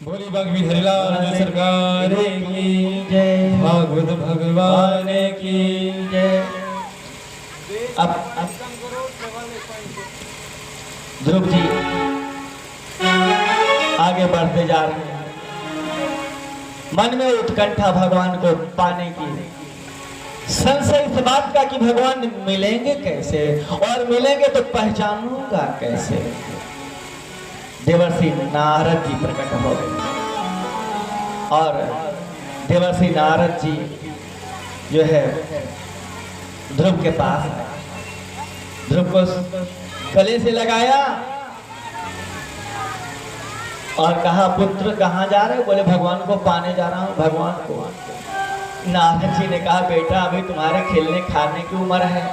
बोली बागवी हरिलाल सरकार की जय, भागवत भगवान की जय। अब ध्रुव जी आगे बढ़ते जा रहे हैं। मन में उत्कंठा भगवान को पाने की, संशय इस बात का कि भगवान मिलेंगे कैसे और मिलेंगे तो पहचानूंगा कैसे। देवर्षि नारद जी प्रकट हो गए और देवर्षि नारद जी जो है ध्रुव के पास आए, ध्रुव को गले से लगाया और कहा पुत्र कहाँ जा रहे हो? बोले भगवान को पाने जा रहा हूँ। भगवान को? नारद जी ने कहा बेटा अभी तुम्हारे खेलने खाने की उम्र है,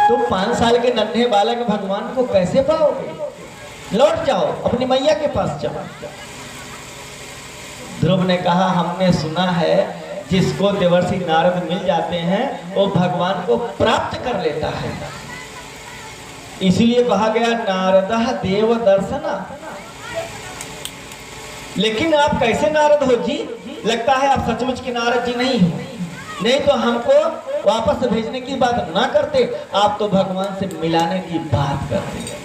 तुम 5 साल के नन्हे बालक भगवान को कैसे पाओगे? लौट जाओ, अपनी मैया के पास जाओ। ध्रुव ने कहा हमने सुना है जिसको देवर्षि नारद मिल जाते हैं वो भगवान को प्राप्त कर लेता है, इसीलिए कहा गया नारदः देव दर्शना। लेकिन आप कैसे नारद हो जी? लगता है आप सचमुच के नारद जी नहीं हो, नहीं तो हमको वापस भेजने की बात ना करते, आप तो भगवान से मिलाने की बात करते।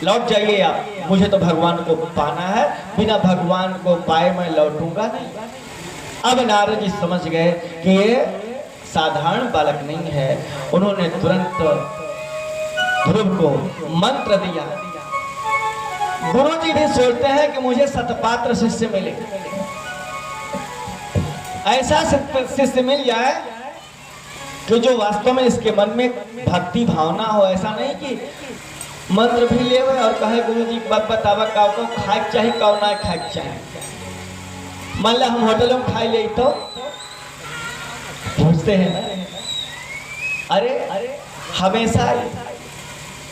लौट जाइए आप, मुझे तो भगवान को पाना है, बिना भगवान को पाए मैं लौटूंगा नहीं। अब नारद जी समझ गए कि ये साधारण बालक नहीं है। उन्होंने तुरंत ध्रुव को मंत्र दिया। गुरु जी भी सोचते हैं कि मुझे सतपात्र शिष्य मिले, ऐसा शिष्य मिल जाए कि जो वास्तव में इसके मन में भक्ति भावना हो। ऐसा नहीं कि मंत्र भी ले और कहे गुरु जी बात बतावा काव को खाए चाहिए काव ना खाए चाहिए। मान लो हम होटलों में खाई ले तो पूछते हैं ना, अरे हमेशा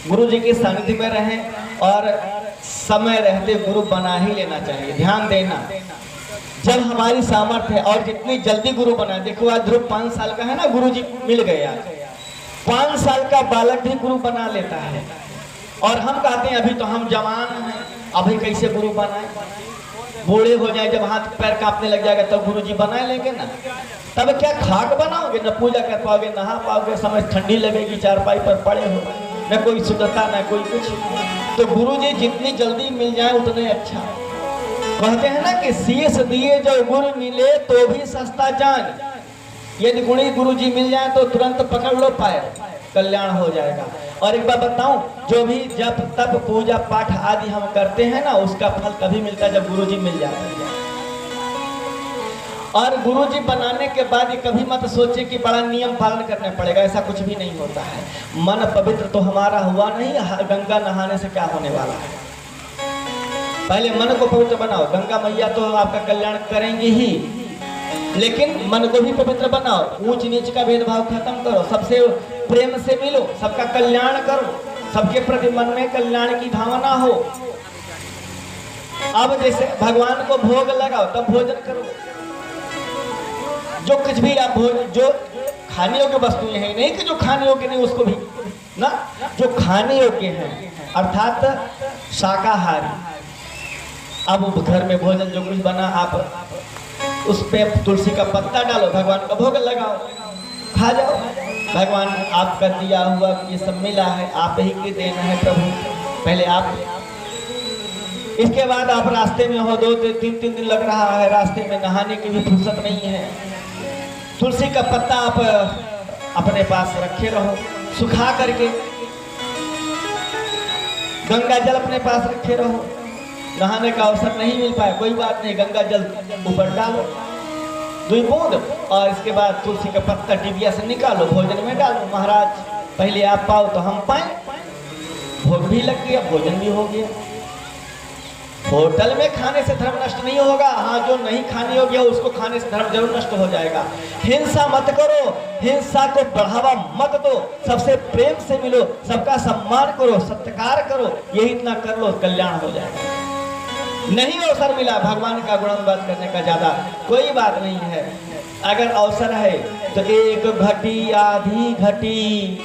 गुरु जी के सानिध्य में रहें और समय रहते गुरु बना ही लेना चाहिए। ध्यान देना, जब हमारी सामर्थ्य है और जितनी जल्दी गुरु बना। देखो आज ध्रुव 5 साल का है ना, गुरु जी मिल गए। आज 5 साल का बालक भी गुरु बना लेता है और हम कहते हैं अभी तो हम जवान हैं, अभी कैसे गुरु बनाए? बूढ़े हो जाए, जब हाथ पैर कांपने लग जाएगा तब गुरु जी बना लेंगे ना। तब क्या खाक बनाओगे? न पूजा कर पाओगे, नहा पाओगे, समय ठंडी लगेगी, चारपाई पर पड़े हो, न कोई शुद्धता न कोई कुछ। तो गुरु जी जितनी जल्दी मिल जाए उतने अच्छा। कहते हैं ना कि शीश दिए जो गुरु मिले तो भी सस्ता जान। यदि गुणी गुरु जी मिल जाए तो तुरंत पकड़ लो पाए, कल्याण हो जाएगा। और एक बात बताऊं, जो भी जब तब पूजा पाठ आदि हम करते हैं ना, उसका फल तभी मिलता है जब गुरु जी मिल जाते हैं। और गुरु जी बनाने के बाद ये कभी मत सोचे कि बड़ा नियम पालन करना पड़ेगा, ऐसा कुछ भी नहीं होता है। मन पवित्र तो हमारा हुआ नहीं, गंगा नहाने से क्या होने वाला है? पहले मन को पवित्र बनाओ, गंगा मैया तो आपका कल्याण करेंगे ही, लेकिन मन को भी पवित्र बनाओ। ऊंच नीच का भेदभाव खत्म करो, सबसे प्रेम से मिलो, सबका कल्याण करो, सबके प्रति मन में कल्याण की भावना हो। अब जैसे भगवान को भोग लगाओ तब भोजन करो। जो कुछ भी आप भोजन, जो खाने योग्य वस्तुएं हैं, नहीं कि जो खाने योग्य नहीं उसको भी ना, जो खाने योग्य हैं अर्थात शाकाहारी। अब घर में भोजन जो कुछ बना आप उस पे तुलसी का पत्ता डालो, भगवान का भोग लगाओ, खा जाओ। भगवान आपका दिया हुआ ये सब मिला है, आप ही की देन है प्रभु, पहले आप। इसके बाद आप रास्ते में हो, 2-3 दिन लग रहा है, रास्ते में नहाने की भी फुर्सत नहीं है। तुलसी का पत्ता आप अपने पास रखे रहो सुखा करके, गंगा जल अपने पास रखे रहो। नहाने का अवसर नहीं मिल पाया, कोई बात नहीं, गंगा जल ऊपर डालो 2 बूंद, और इसके बाद तुलसी का पत्ता टिबिया से निकालो, भोजन में डालो। महाराज पहले आप पाओ तो हम पाए, भोग भी लग गया, भोजन भी हो गया। होटल में खाने से धर्म नष्ट नहीं होगा, हाँ जो नहीं खाने योग्य हो उसको खाने से धर्म जरूर नष्ट हो जाएगा। हिंसा मत करो, हिंसा को बढ़ावा मत दो, सबसे प्रेम से मिलो, सबका सम्मान करो, सत्कार करो, यही इतना कर लो, कल्याण हो जाएगा। नहीं अवसर मिला भगवान का गुणगान करने का, ज्यादा कोई बात नहीं है। अगर अवसर है तो 1 घटी आधी घटी,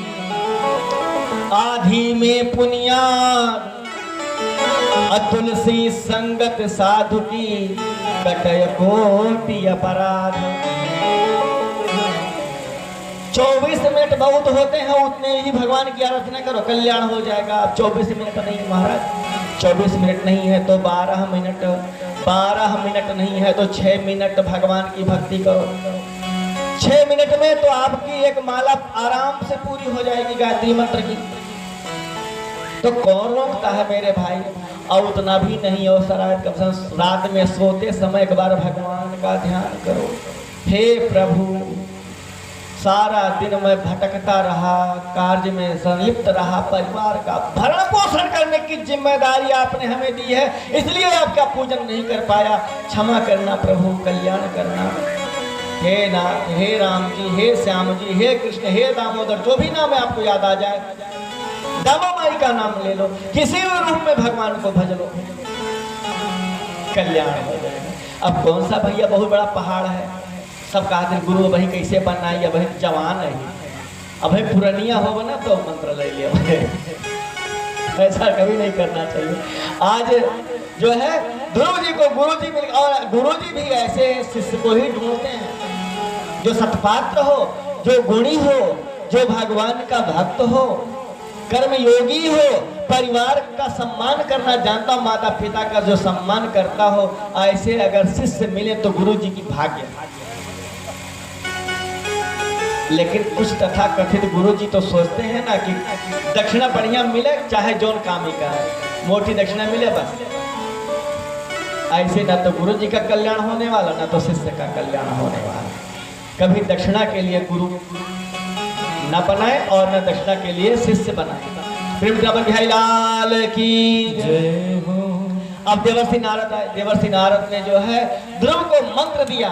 आधी में पुनिया तुलसी संगत साधु की कटय कोटि अपराध। 24 मिनट बहुत होते हैं, उतने ही भगवान की आराधना करो, कल्याण हो जाएगा। अब 24 मिनट नहीं महाराज, 24 मिनट नहीं है तो 12 मिनट, 12 मिनट नहीं है तो 6 मिनट भगवान की भक्ति करो। 6 मिनट में तो आपकी एक माला आराम से पूरी हो जाएगी गायत्री मंत्र की। तो कौन रोकता है मेरे भाई? और उतना भी नहीं हो शायद, कम से कम रात में सोते समय एक बार भगवान का ध्यान करो। हे प्रभु, सारा दिन मैं भटकता रहा, कार्य में संलिप्त रहा, परिवार का भरण पोषण करने की जिम्मेदारी आपने हमें दी है, इसलिए आपका पूजन नहीं कर पाया। क्षमा करना प्रभु, कल्याण करना। हे नाथ, हे राम जी, हे श्याम जी, हे कृष्ण, हे दामोदर, जो भी नाम है आपको याद आ जाए, दामा माई का नाम ले लो, किसी भी रूप में भगवान को भज लो, कल्याण हो जाएगा। अब कौन सा भैया बहुत बड़ा पहाड़ है, सब कहते हैं गुरु भाई कैसे बनना है, भाई जवान है, अब भाई पुरानिया हो ना तो मंत्र ले लिया। ऐसा कभी नहीं करना चाहिए। आज जो है ध्रुव जी को गुरु जी मिल, और गुरु जी भी ऐसे शिष्य को ही ढूंढते हैं जो सत्पात्र हो, जो गुणी हो, जो भगवान का भक्त हो, कर्म योगी हो, परिवार का सम्मान करना जानता हो, माता पिता का जो सम्मान करता हो, ऐसे अगर शिष्य मिले तो गुरु जी की भाग्य। लेकिन कुछ तथा कथित गुरु जी तो सोचते हैं ना कि दक्षिणा बढ़िया मिले, चाहे जौन काम ही का है, मोटी दक्षिणा मिले बस। ऐसे ना तो गुरु जी का कल्याण होने वाला, ना तो शिष्य का कल्याण होने वाला। कभी दक्षिणा के लिए गुरु न बनाए और न दक्षिणा के लिए शिष्य बनाए। वृंदावन बिहारी लाल की जय हो। अब देवर्षि नारद आए। देवर्षि नारद ने जो है ध्रुव को मंत्र दिया,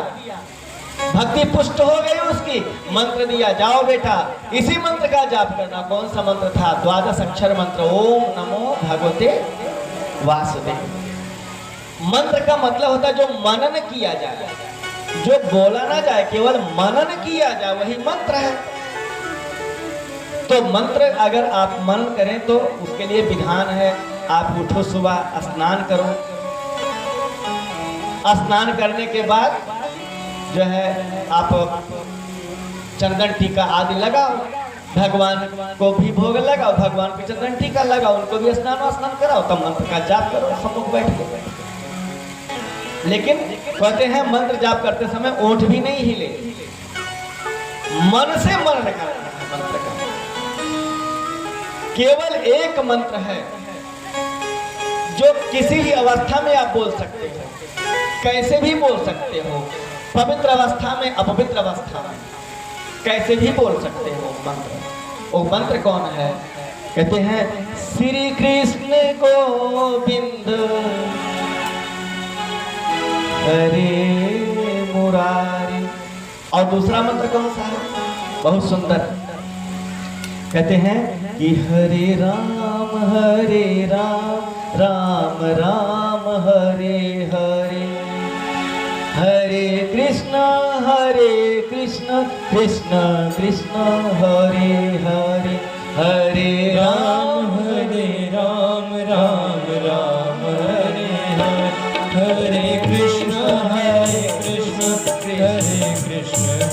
भक्ति पुष्ट हो गई उसकी, मंत्र दिया, जाओ बेटा इसी मंत्र का जाप करना। कौन सा मंत्र था? 12 अक्षर मंत्र, ओम नमो भगवते वासुदेव। मंत्र का मतलब होता है जो मनन किया जाए, जो बोला ना जाए, केवल मनन किया जाए, वही मंत्र है। तो मंत्र अगर आप मनन करें तो उसके लिए विधान है। आप उठो, सुबह स्नान करो, स्नान करने के बाद जो है आप चंदन टीका आदि लगाओ, भगवान को भी भोग लगाओ, भगवान को चंदन टीका लगाओ, उनको भी स्नान कराओ, तब मंत्र का जाप करो, सम्मुख बैठ के। लेकिन कहते हैं मंत्र जाप करते समय ओंठ भी नहीं हिले, मन से मनन करना है मंत्र का। केवल एक मंत्र है जो किसी भी अवस्था में आप बोल सकते हो, कैसे भी बोल सकते हो, पवित्र अवस्था में, अपवित्र अवस्था में, कैसे भी बोल सकते हो मंत्र। वो मंत्र कौन है? कहते हैं श्री कृष्ण गोविंद हरे मुरारी। और दूसरा मंत्र कौन सा है? बहुत सुंदर, कहते हैं कि हरे राम राम राम हरे हरे, हरे कृष्ण कृष्ण कृष्ण हरे हरे, हरे राम राम राम हरे हरे, हरे कृष्ण कृष्ण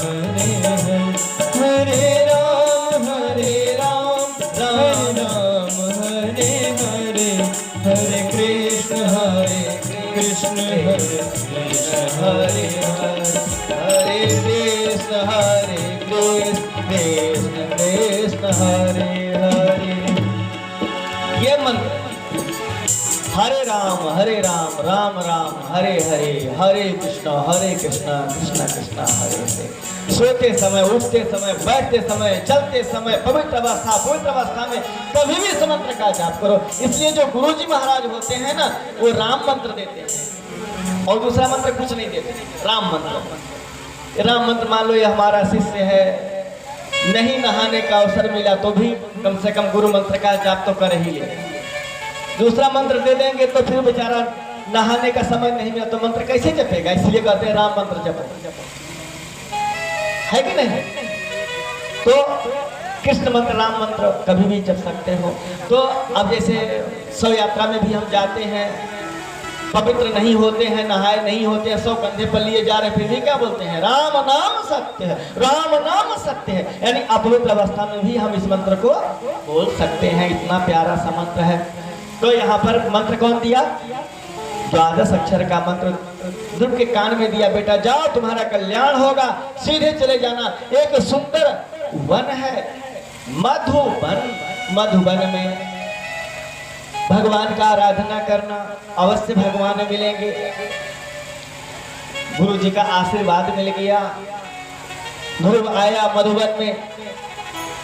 हरे हरे, हरे राम राम हरे हरे, हरे कृष्ण कृष्ण हरे हरे, हरे कृष्ण कृष्ण कृष्ण हरे हरे। ये मंत्र हरे राम राम राम हरे हरे, हरे कृष्ण कृष्ण कृष्ण हरे हरे। सोते समय, उठते समय, बैठते समय, चलते समय, पवित्र अवस्था में कभी भी इस मंत्र का जाप करो। इसलिए जो गुरुजी महाराज होते हैं ना, वो राम मंत्र देते हैं और दूसरा मंत्र कुछ नहीं देते, राम मंत्र। राम मंत्र मान लो ये हमारा शिष्य है, नहीं नहाने का अवसर मिला तो भी कम से कम गुरु मंत्र का जाप तो कर ही ले। दूसरा मंत्र दे देंगे तो फिर बेचारा नहाने का समय नहीं मिला तो मंत्र कैसे जपेगा? इसलिए कहते हैं राम मंत्र जपो, है कि नहीं? तो कृष्ण मंत्र, राम मंत्र कभी भी जप सकते हो। तो अब जैसे शव यात्रा में भी हम जाते हैं, पवित्र नहीं होते हैं, नहाए नहीं होते हैं, शव कंधे पर लिए जा रहे, फिर भी क्या बोलते हैं? राम नाम सत्य है, राम नाम सत्य है। यानी अपवित्र अवस्था में भी हम इस मंत्र को बोल सकते हैं। इतना प्यारा सा मंत्र है। तो यहाँ पर मंत्र कौन दिया? द्वादश अक्षर का मंत्र ध्रुव के कान में दिया, बेटा जाओ तुम्हारा कल्याण होगा, सीधे चले जाना। एक सुंदर वन है मधुवन, मधुवन में भगवान का आराधना करना, अवश्य भगवान मिलेंगे। गुरु जी का आशीर्वाद मिल गया। ध्रुव आया मधुवन में,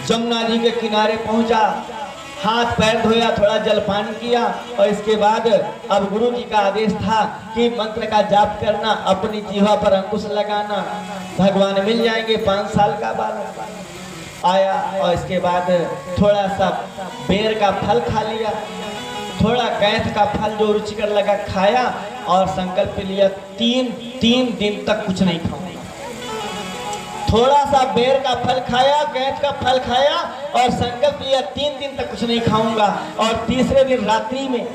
जमुना जी के किनारे पहुंचा, हाथ पैर धोया, थोड़ा जलपान किया और इसके बाद अब गुरु जी का आदेश था कि मंत्र का जाप करना, अपनी जीवा पर अंकुश लगाना, भगवान मिल जाएंगे। 5 साल का बालक आया और इसके बाद थोड़ा सा बेर का फल खा लिया, थोड़ा कैथ का फल जो रुचिकर लगा खाया और संकल्प लिया 3 दिन तक कुछ नहीं खाऊंगा। थोड़ा सा बेर का फल खाया, कैथ का फल खाया और संकल्प लिया 3 दिन तक कुछ नहीं खाऊंगा और तीसरे दिन रात्रि में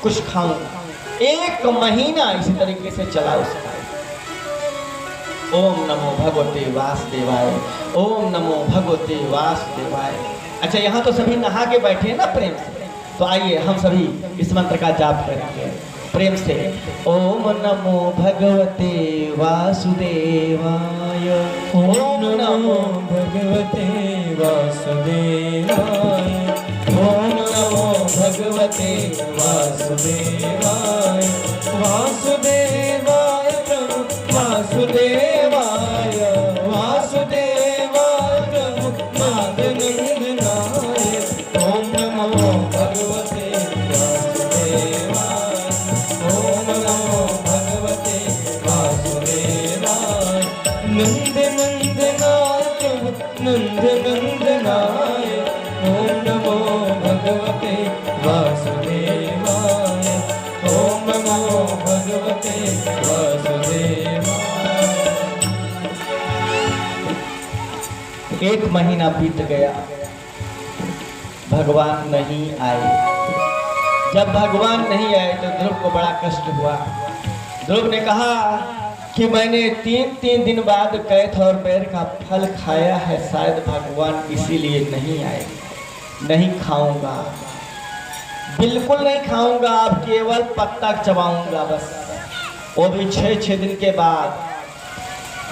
कुछ खाऊंगा। 1 महीना इसी तरीके से चला उसका। ओम नमो भगवते वासुदेवाय, ओम नमो भगवते वासुदेवाय। अच्छा, यहाँ तो सभी नहा के बैठे हैं ना प्रेम से, तो आइए हम सभी इस मंत्र का जाप करेंगे प्रेम से। ओम नमो भगवते वासुदेवाय, ओम नमो भगवते वासुदेवाय, ओम नमो भगवते वासुदेवाय, वासुदेवाय प्रभु वासुदेवाय, वासुदेवाय प्रभु नादनंदनाय। ओम नमो भगवते वासुदेवाय, ओम नमो भगवते वासुदेवाय, नंद नंदनाय प्रभु नंद नंदनाय। ओम नमो भगवते वासुदेवाय, ओम नमो भगवते वासुदेवाय। 1 महीना बीत गया, भगवान नहीं आए। जब भगवान नहीं आए तो ध्रुव को बड़ा कष्ट हुआ। ध्रुव ने कहा कि मैंने 3 दिन बाद कैथ और बेर का फल खाया है, शायद भगवान इसीलिए नहीं आए। नहीं खाऊंगा, बिल्कुल नहीं खाऊंगा, अब केवल पत्ता चबाऊंगा बस, वो भी 6 दिन के बाद।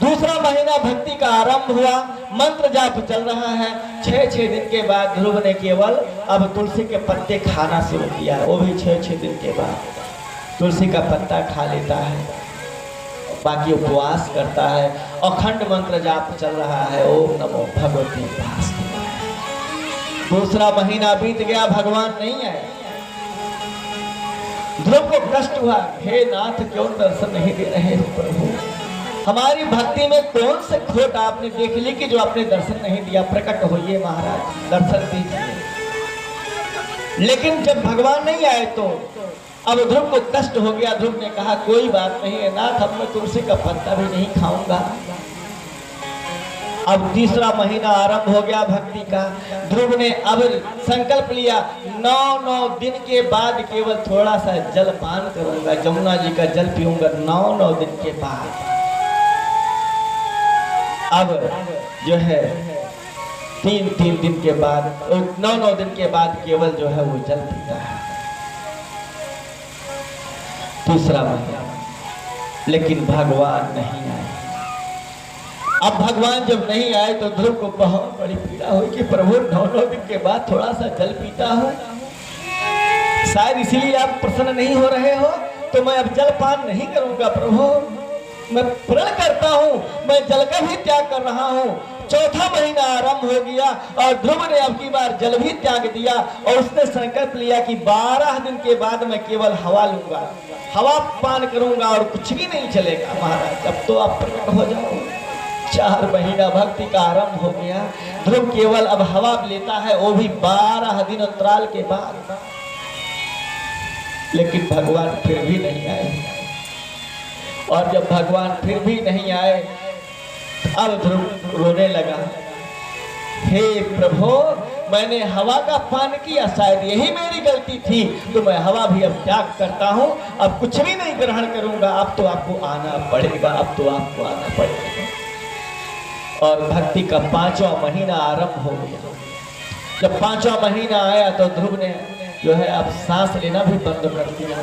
दूसरा महीना भक्ति का आरंभ हुआ, मंत्र जाप चल रहा है। 6 दिन के बाद ध्रुव ने केवल अब तुलसी के पत्ते खाना शुरू किया, वो भी 6 दिन के बाद तुलसी का पत्ता खा लेता है, बाकी उपवास करता है। अखंड मंत्र जाप चल रहा है, ओम नमो भगवते वासुदेवाय। दूसरा महीना बीत गया, भगवान नहीं आए। ध्रुव को कष्ट हुआ, हे नाथ क्यों दर्शन नहीं दे रहे हो प्रभु, हमारी भक्ति में कौन से खोट आपने देख ली कि जो आपने दर्शन नहीं दिया। प्रकट होइए महाराज, दर्शन दीजिए। लेकिन जब भगवान नहीं आए तो अब ध्रुव को कष्ट हो गया। ध्रुव ने कहा कोई बात नहीं है नाथ, अब मैं तुलसी का पत्ता भी नहीं खाऊंगा। अब तीसरा महीना आरंभ हो गया भक्ति का। ध्रुव ने अब संकल्प लिया 9 दिन के बाद केवल थोड़ा सा जल पान करूंगा, जमुना जी का जल पीऊंगा 9 दिन के बाद। अब जो है 3 दिन के बाद, 9 दिन के बाद केवल जो है वो जल पीता है। तीसरा महीना, लेकिन भगवान नहीं आए। अब भगवान जब नहीं आए तो ध्रुव को बहुत बड़ी पीड़ा हुई कि प्रभु 9 दिन के बाद थोड़ा सा जल पीता हूँ, शायद इसीलिए आप प्रसन्न नहीं हो रहे हो, तो मैं अब जल पान नहीं करूंगा प्रभु, मैं प्रण करता हूँ, मैं जल का भी त्याग कर रहा हूँ। चौथा महीना आरंभ हो गया और ध्रुव ने अब की बार जल भी त्याग दिया और उसने संकल्प लिया कि 12 दिन के बाद मैं केवल हवा लूंगा, हवा पान करूंगा और कुछ भी नहीं चलेगा। महाराज अब तो आप प्रकट हो जाओ। 4 महीना भक्ति का आरंभ हो गया। ध्रुव केवल अब हवा लेता है, वो भी 12 दिन अंतराल के बाद। लेकिन भगवान फिर भी नहीं आए और जब भगवान फिर भी नहीं आए अब ध्रुव रोने लगा। हे प्रभु, मैंने हवा का पान किया, शायद यही मेरी गलती थी, तो मैं हवा भी अब त्याग करता हूँ, अब कुछ भी नहीं ग्रहण करूंगा, अब तो आपको आना पड़ेगा, अब तो आपको आना पड़ेगा। और भक्ति का 5वां महीना आरंभ हो गया। जब 5वां महीना आया तो ध्रुव ने जो है अब सांस लेना भी बंद कर दिया।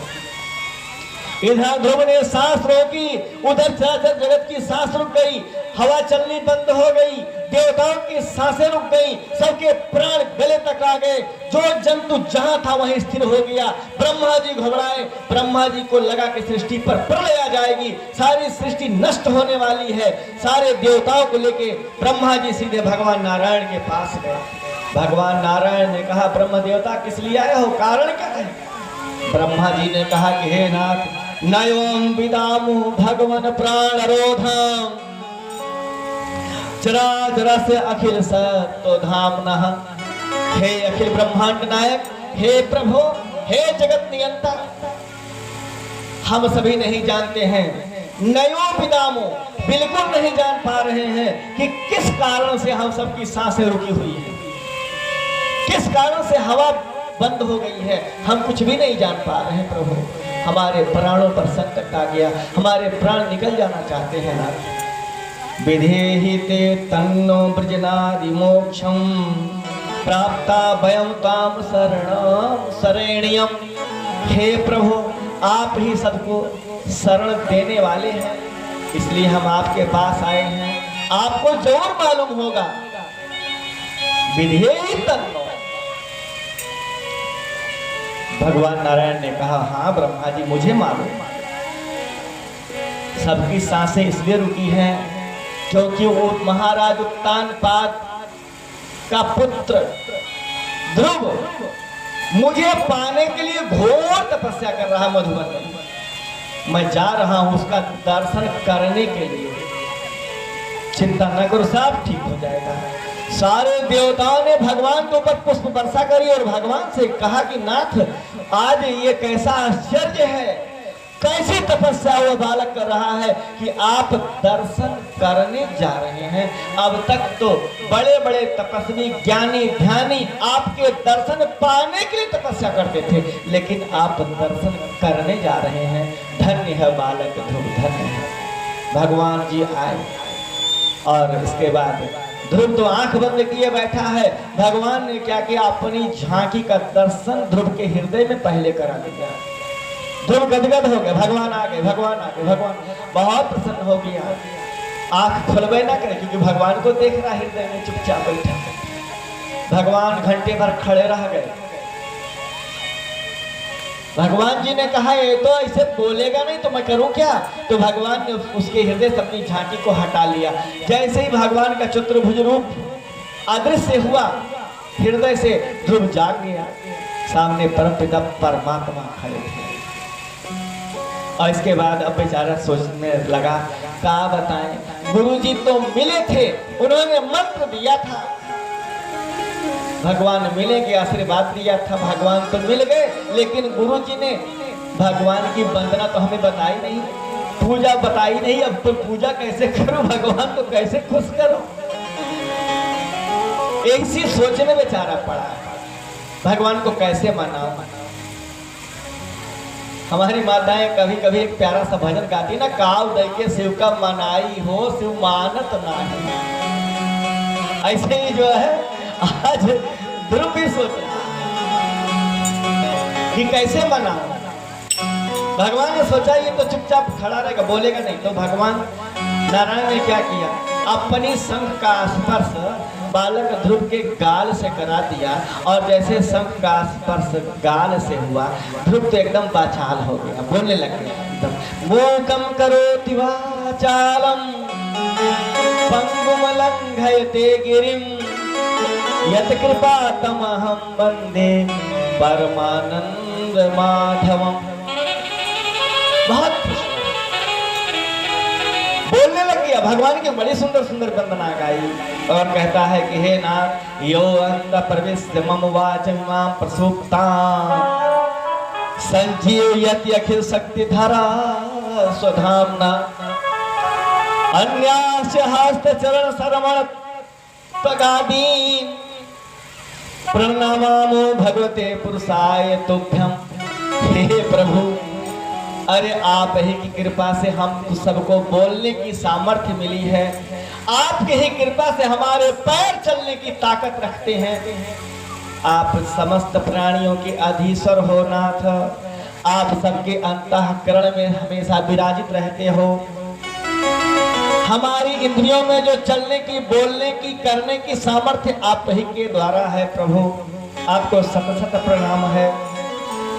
इधर ध्रुव ने सांस रोकी, उधर चराचर जगत की सांस रुक गई, हवा चलनी बंद हो गई, देवताओं की सांसें रुक गई, सबके प्राण गले तक आ गए, जो जंतु जहां था वहीं स्थिर हो गया। ब्रह्मा जी घबराए, ब्रह्मा जी को लगा कि सृष्टि पर प्रलय आ जाएगी, सारी सृष्टि नष्ट होने वाली है। सारे देवताओं को लेके ब्रह्मा जी सीधे भगवान नारायण के पास गए। भगवान नारायण ने कहा, ब्रह्म देवता किस लिए आए हो, कारण क्या है? ब्रह्मा जी ने कहा कि हे नाथ, नयोम विदामु भगवन प्राण रोधम चराचरस्य अखिल सत्तो धामनः। हे अखिल ब्रह्मांड नायक, हे प्रभु, हे जगत नियंता, हम सभी नहीं जानते हैं, नयो विदामो, बिल्कुल नहीं जान पा रहे हैं कि किस कारण से हम सबकी सांसें रुकी हुई है, किस कारण से हवा बंद हो गई है, हम कुछ भी नहीं जान पा रहे हैं। प्रभु, हमारे प्राणों पर संकट आ गया, हमारे प्राण निकल जाना चाहते हैं नाथ। विधेहि ते तन्नो ब्रजनादि मोक्षम प्राप्ता वयं ताम शरणं शरण्यम। हे प्रभु, आप ही सबको शरण देने वाले हैं, इसलिए हम आपके पास आए हैं। आपको जरूर मालूम होगा। विधेहि तन्नो, भगवान नारायण ने कहा, हाँ ब्रह्मा जी, मुझे मालूम। सबकी सांसें इसलिए रुकी हैं क्योंकि वो महाराज उत्तानपाद का पुत्र ध्रुव मुझे पाने के लिए घोर तपस्या कर रहा मधुबन में। मैं जा रहा हूं उसका दर्शन करने के लिए। चिंता न करो, सब ठीक हो जाएगा। सारे देवताओं ने भगवान के ऊपर पुष्प वर्षा करी और भगवान से कहा कि नाथ, आज ये कैसा आश्चर्य है, कैसी तपस्या वो बालक कर रहा है कि आप दर्शन करने जा रहे हैं। अब तक तो बड़े बड़े तपस्वी, ज्ञानी, ध्यानी आपके दर्शन पाने के लिए तपस्या करते थे, लेकिन आप दर्शन करने जा रहे हैं। धन्य है बालक ध्रुव, धन्य है। भगवान जी आए और इसके बाद ध्रुव तो आंख बंद किए बैठा है। भगवान ने क्या किया, अपनी झांकी का दर्शन ध्रुव के हृदय में पहले करा दिया। ध्रुव गदगद हो गए, भगवान आ गए, भगवान आ गए। भगवान बहुत प्रसन्न हो गया। आंख खुलबे ना करे क्योंकि भगवान को देख रहा, हृदय में चुपचाप बैठा। भगवान घंटे भर खड़े रह गए। भगवान जी ने कहा, ये तो ऐसे बोलेगा नहीं तो मैं करूं क्या? तो भगवान ने उसके हृदय से अपनी झांकी को हटा लिया। जैसे ही भगवान का चतुर्भुज रूप अदृश्य हुआ, हृदय से ध्रुव जाग गया। सामने परमपिता परमात्मा खड़े थे। और इसके बाद अब बेचारा सोचने लगा, क्या बताएं, गुरुजी तो मिले थे, उन्होंने मंत्र दिया था, भगवान मिलेंगे आशीर्वाद दिया था, भगवान तो मिल गए, लेकिन गुरुजी ने भगवान की वंदना तो हमें बताई नहीं, पूजा बताई नहीं। अब तो पूजा कैसे करूं, भगवान को कैसे खुश करूं, ऐसी सोच में बेचारा पड़ा। भगवान को कैसे मनाऊं? हमारी माताएं कभी कभी एक प्यारा सा भजन गाती ना, काव दई के शिव का मनाई हो, शिव मानत नहीं। ऐसे ही जो है आज ध्रुव भी सोच रहा कि कैसे मनाऊं। भगवान ने सोचा ये तो चुपचाप खड़ा रहेगा, बोलेगा नहीं। तो भगवान नारायण ने क्या किया, अपनी शंख का स्पर्श बालक ध्रुव के गाल से करा दिया। और जैसे शंख का स्पर्श गाल से हुआ, ध्रुव तो एकदम बाचाल हो गया, बोलने लग गया एकदम। मूकम करोति वाचालम पंगुम लंघयते गिरिम यत कृपा तमहं वंदे परमानंद माधवम। बहुत बोलने लग गया। भगवान की बड़ी सुंदर सुंदर वंदना गाई और कहता है कि हे नाथ, यो अंत प्रविश्य मम वाचमिमां प्रसूक्तां संजीवयति अखिल शक्ति धरा स्वधाम्ना अन्यास्य हस्त चरण श्रवण पुष्पगादी प्रणामो भगवते पुरुषाय तुभ्यम। हे प्रभु, अरे आप ही की कृपा से हम सबको बोलने की सामर्थ्य मिली है। आपके ही कृपा से हमारे पैर चलने की ताकत रखते हैं। आप समस्त प्राणियों के अधीश्वर हो नाथ। आप सबके अंतःकरण में हमेशा विराजित रहते हो। हमारी इंद्रियों में जो चलने की, बोलने की, करने की सामर्थ्य आप ही के द्वारा है प्रभु। आपको सत सत प्रणाम है।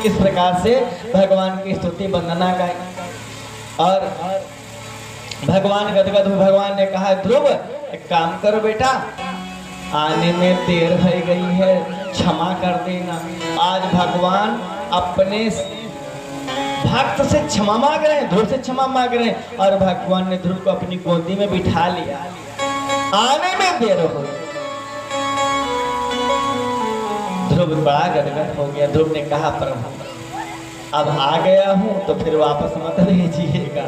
इस प्रकार से भगवान की स्तुति वंदना गाई और भगवान गदगद हुए। भगवान ने कहा, ध्रुव एक काम करो बेटा, आने में देर हो गई है, क्षमा कर देना। आज भगवान अपने भक्त से क्षमा मांग रहे हैं, ध्रुव से क्षमा मांग रहे हैं। और भगवान ने ध्रुव को अपनी गोदी में बिठा लिया। आने में देर हो, ध्रुव बड़ा गदगद हो गया। ध्रुव ने कहा, प्रभु अब आ गया हूं तो फिर वापस मत भेजिएगा।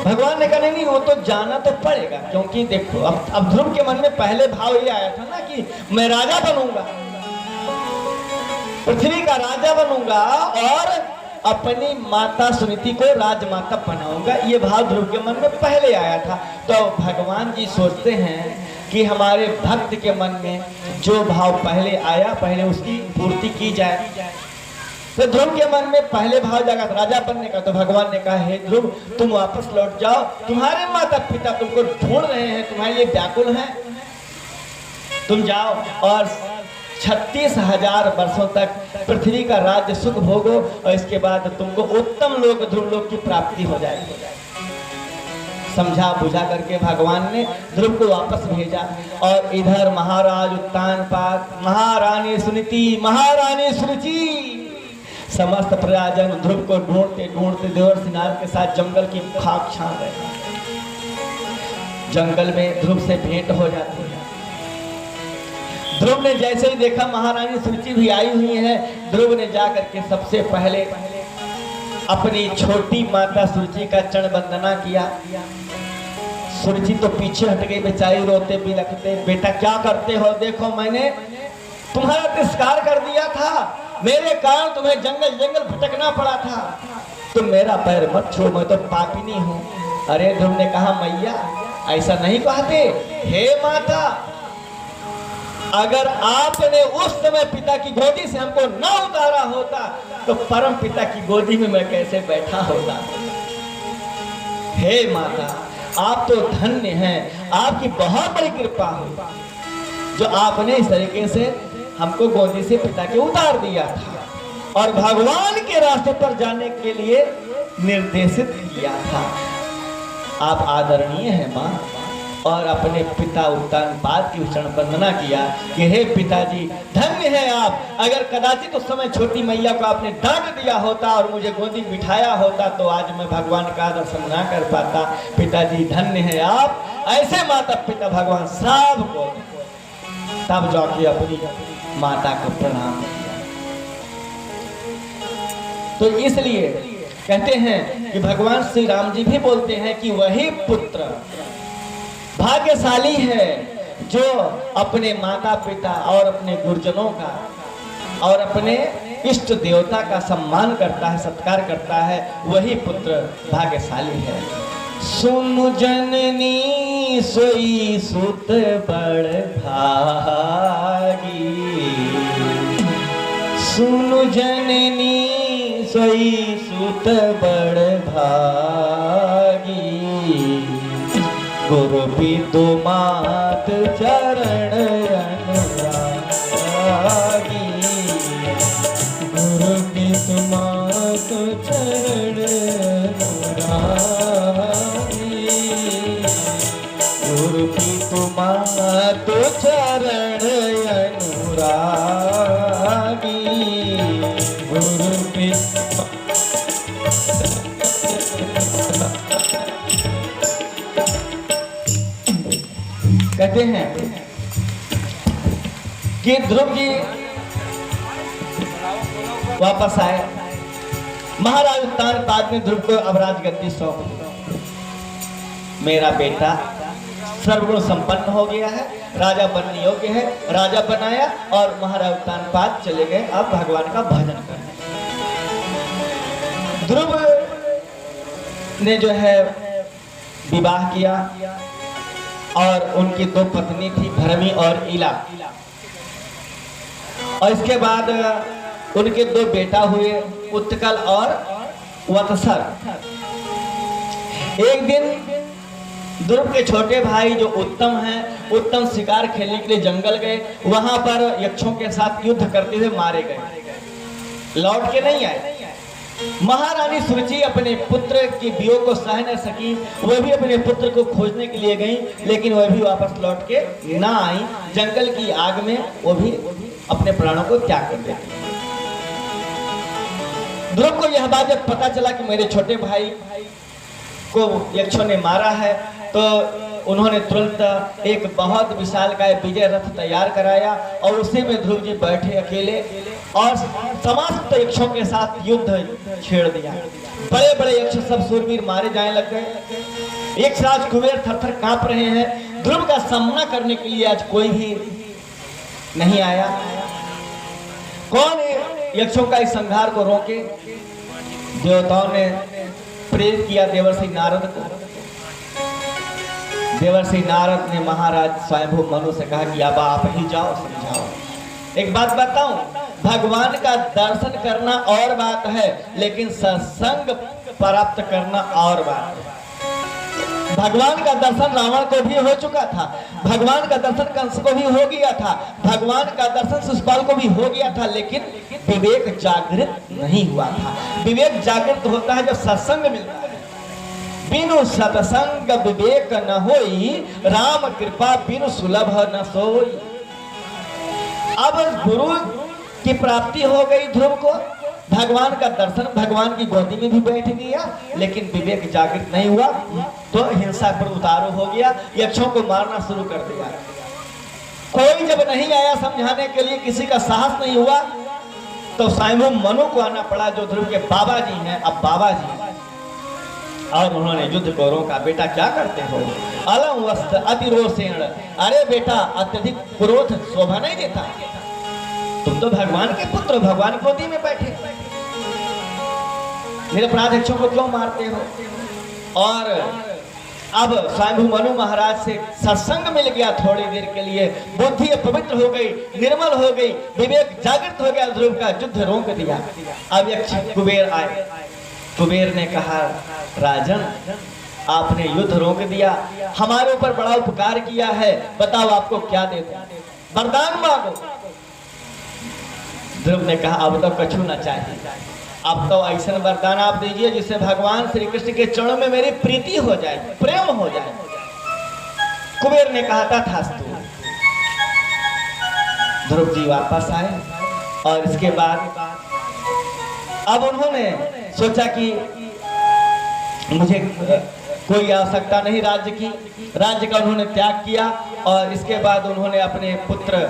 भगवान ने कहा, नहीं वो तो जाना तो पड़ेगा, क्योंकि देखो अब ध्रुव के मन में पहले भाव ये आया था ना कि मैं राजा बनूंगा, पृथ्वी का राजा बनूंगा और अपनी माता सुनीति को राजमाता बनाऊंगा। ये भाव ध्रुव के मन में पहले आया था। तो भगवान जी सोचते हैं कि हमारे भक्त के मन में जो भाव पहले आया, पहले उसकी पूर्ति की जाए। तो ध्रुव के मन में पहले भाव जागा राजा बनने का। तो भगवान ने कहा, हे ध्रुव तुम वापस लौट जाओ, तुम्हारे माता पिता तुमको ढूंढ रहे हैं, तुम्हारे लिए व्याकुल हैं। तुम जाओ और 36,000 वर्षों तक पृथ्वी का राज्य सुख भोगो और इसके बाद तुमको उत्तम लोक, ध्रुव लोक की प्राप्ति हो जाएगी। समझा बुझा करके भगवान ने ध्रुव को वापस भेजा। और इधर महाराज उत्तानपाद, महारानी सुनीति, महारानी सुरुचि, समस्त प्रजाजन ध्रुव को ढूंढते ढूंढते देवर सिनार के साथ जंगल की खाक छान रहे। जंगल में ध्रुव से भेंट हो जाती है। ध्रुव ने जैसे ही देखा महारानी सुरुचि भी आई हुई है, ध्रुव ने जाकर के सबसे पहले अपनी छोटी माता सुरुचि का चरण वंदना किया। सुरुचि तो पीछे हट गई, बेचारी रोते भी लगते, बेटा क्या करते हो, देखो मैंने तुम्हारा तिरस्कार कर दिया था, मेरे कारण तुम्हें जंगल जंगल भटकना पड़ा था, तुम मेरा पैर मत छो, मैं तो पापिनी हूँ। अरे ध्रुव ने कहा, मैया ऐसा नहीं कहते, हे माता, अगर आपने उस समय पिता की गोदी से हमको ना उतारा होता तो परम पिता की गोदी में मैं कैसे बैठा होता। हे माता, आप तो धन्य हैं, आपकी बहुत बड़ी कृपा हुई जो आपने इस तरीके से हमको गोदी से पिता के उतार दिया था और भगवान के रास्ते पर जाने के लिए निर्देशित किया था। आप आदरणीय हैं माँ। और अपने पिता उत्तानपाद की चरण वंदना किया कि हे पिताजी, धन्य है आप। अगर कदाचित उस समय छोटी मैया को आपने डांट दिया होता और मुझे गोदी में बिठाया होता तो आज मैं भगवान का दर्शन ना कर पाता। पिताजी धन्य है आप। ऐसे माता पिता भगवान सबको तब जाके अपनी माता को प्रणाम किया। तो इसलिए कहते हैं कि भगवान श्री राम जी भी बोलते हैं कि वही पुत्र भाग्यशाली है जो अपने माता पिता और अपने गुरुजनों का और अपने इष्ट देवता का सम्मान करता है, सत्कार करता है, वही पुत्र भाग्यशाली है। सुनु जननी सोई सुत बड़ भागी, सुनु जननी सोई सुत बड़ भागी, गुरु पितु मात चरण अनुरागी, गुरु पितु मात चरण अनुरागी, गुरु पितु मात चरण अनुरागी, गुरु पितु। कहते हैं कि ध्रुव जी वापस आए। महाराज उत्तानपाद ने ध्रुव को अब राजगद्दी सौंप दी। मेरा बेटा सर्वगुण संपन्न हो गया है, राजा बनने योग्य है, राजा बनाया और महाराज उत्तानपाद चले गए अब भगवान का भजन करने। ध्रुव ने जो है विवाह किया और उनकी दो पत्नी थी, भरमी और इला, और इसके बाद उनके दो बेटा हुए, उत्कल और वत्सर। एक दिन ध्रुव के छोटे भाई जो उत्तम हैं, उत्तम शिकार खेलने के लिए जंगल गए, वहां पर यक्षों के साथ युद्ध करते हुए मारे गए, लौट के नहीं आए। महारानी सुरुचि अपने पुत्र की वियोग को सह न सकी, वह भी अपने पुत्र को खोजने के लिए गई, लेकिन वह भी वापस लौट के ना आई। जंगल की आग में वो भी अपने प्राणों को त्याग कर देती। ध्रुव को यह बात जब पता चला कि मेरे छोटे भाई को यक्षों ने मारा है, तो उन्होंने तुरंत एक बहुत विशालकाय विजय रथ तैयार कराया और उसी में ध्रुव जी बैठे अकेले और समस्त यक्षों के साथ युद्ध छेड़ दिया। बड़े बड़े यक्ष सब सूरवीर मारे जाने लग गए। एक साथ कुबेर थर-थर कांप रहे हैं। ध्रुव का सामना करने के लिए आज कोई भी नहीं आया। कौन यक्षों का इस संहार को रोके? देवताओं ने प्रेरित किया देवर्षि नारद को। देवर्षि नारद ने महाराज स्वयंभू मनु से कहा कि अब आप ही जाओ, समझाओ। एक बात बताऊं, भगवान का दर्शन करना और बात है, लेकिन सत्संग प्राप्त करना और बात है। भगवान का दर्शन रावण को भी हो चुका था, भगवान का दर्शन कंस को भी हो गया था, भगवान का दर्शन शिशुपाल को भी हो गया था, लेकिन विवेक जागृत नहीं हुआ था। विवेक जागृत होता है जब सत्संग मिलता है। बिनु सत्संग विवेक न होई, राम कृपा बिनु सुलभ न सोई। अब गुरु की प्राप्ति हो गई ध्रुव को, भगवान का दर्शन, भगवान की गोदी में भी बैठ गया, लेकिन विवेक जागृत नहीं हुआ, तो हिंसा पर उतारू हो गया, यक्षों को मारना शुरू कर दिया। कोई जब नहीं आया समझाने के लिए, किसी का साहस नहीं हुआ, तो स्वयंभू मनु को आना पड़ा, जो ध्रुव के बाबा जी हैं, अब बाबा जी, और उन्होंने युद्ध को रोका। बेटा क्या करते हो? अलम वस्त्र अतिरोषेण, अरे बेटा अत्यधिक क्रोध शोभा नहीं देता, तुम तो भगवान के पुत्र, भगवान गोदी में बैठे, मेरे प्राध्यक्षों को क्यों मारते हो? और अब स्वयंभू मनु महाराज से सत्संग मिल गया थोड़ी देर के लिए, बुद्धि पवित्र हो गई, निर्मल हो गई, विवेक जागृत हो गया, ध्रुव का युद्ध रोक दिया। अब यक्ष कुबेर आए। कुबेर ने कहा, राजन आपने युद्ध रोक दिया, हमारे ऊपर बड़ा उपकार किया है, बताओ आपको क्या देते? वरदान मांगो। ध्रुव ने कहा, अब तो कछु न चाहिए, अब तो ऐसा वरदान आप दीजिए जिससे भगवान श्री कृष्ण के चरणों में मेरी प्रीति हो जाए, प्रेम हो जाए। कुबेर ने कहा, तथास्तु। ध्रुव जी वापस आए और इसके बाद अब उन्होंने सोचा कि मुझे कोई आवश्यकता नहीं राज्य की, राज्य का उन्होंने त्याग किया और इसके बाद उन्होंने अपने पुत्र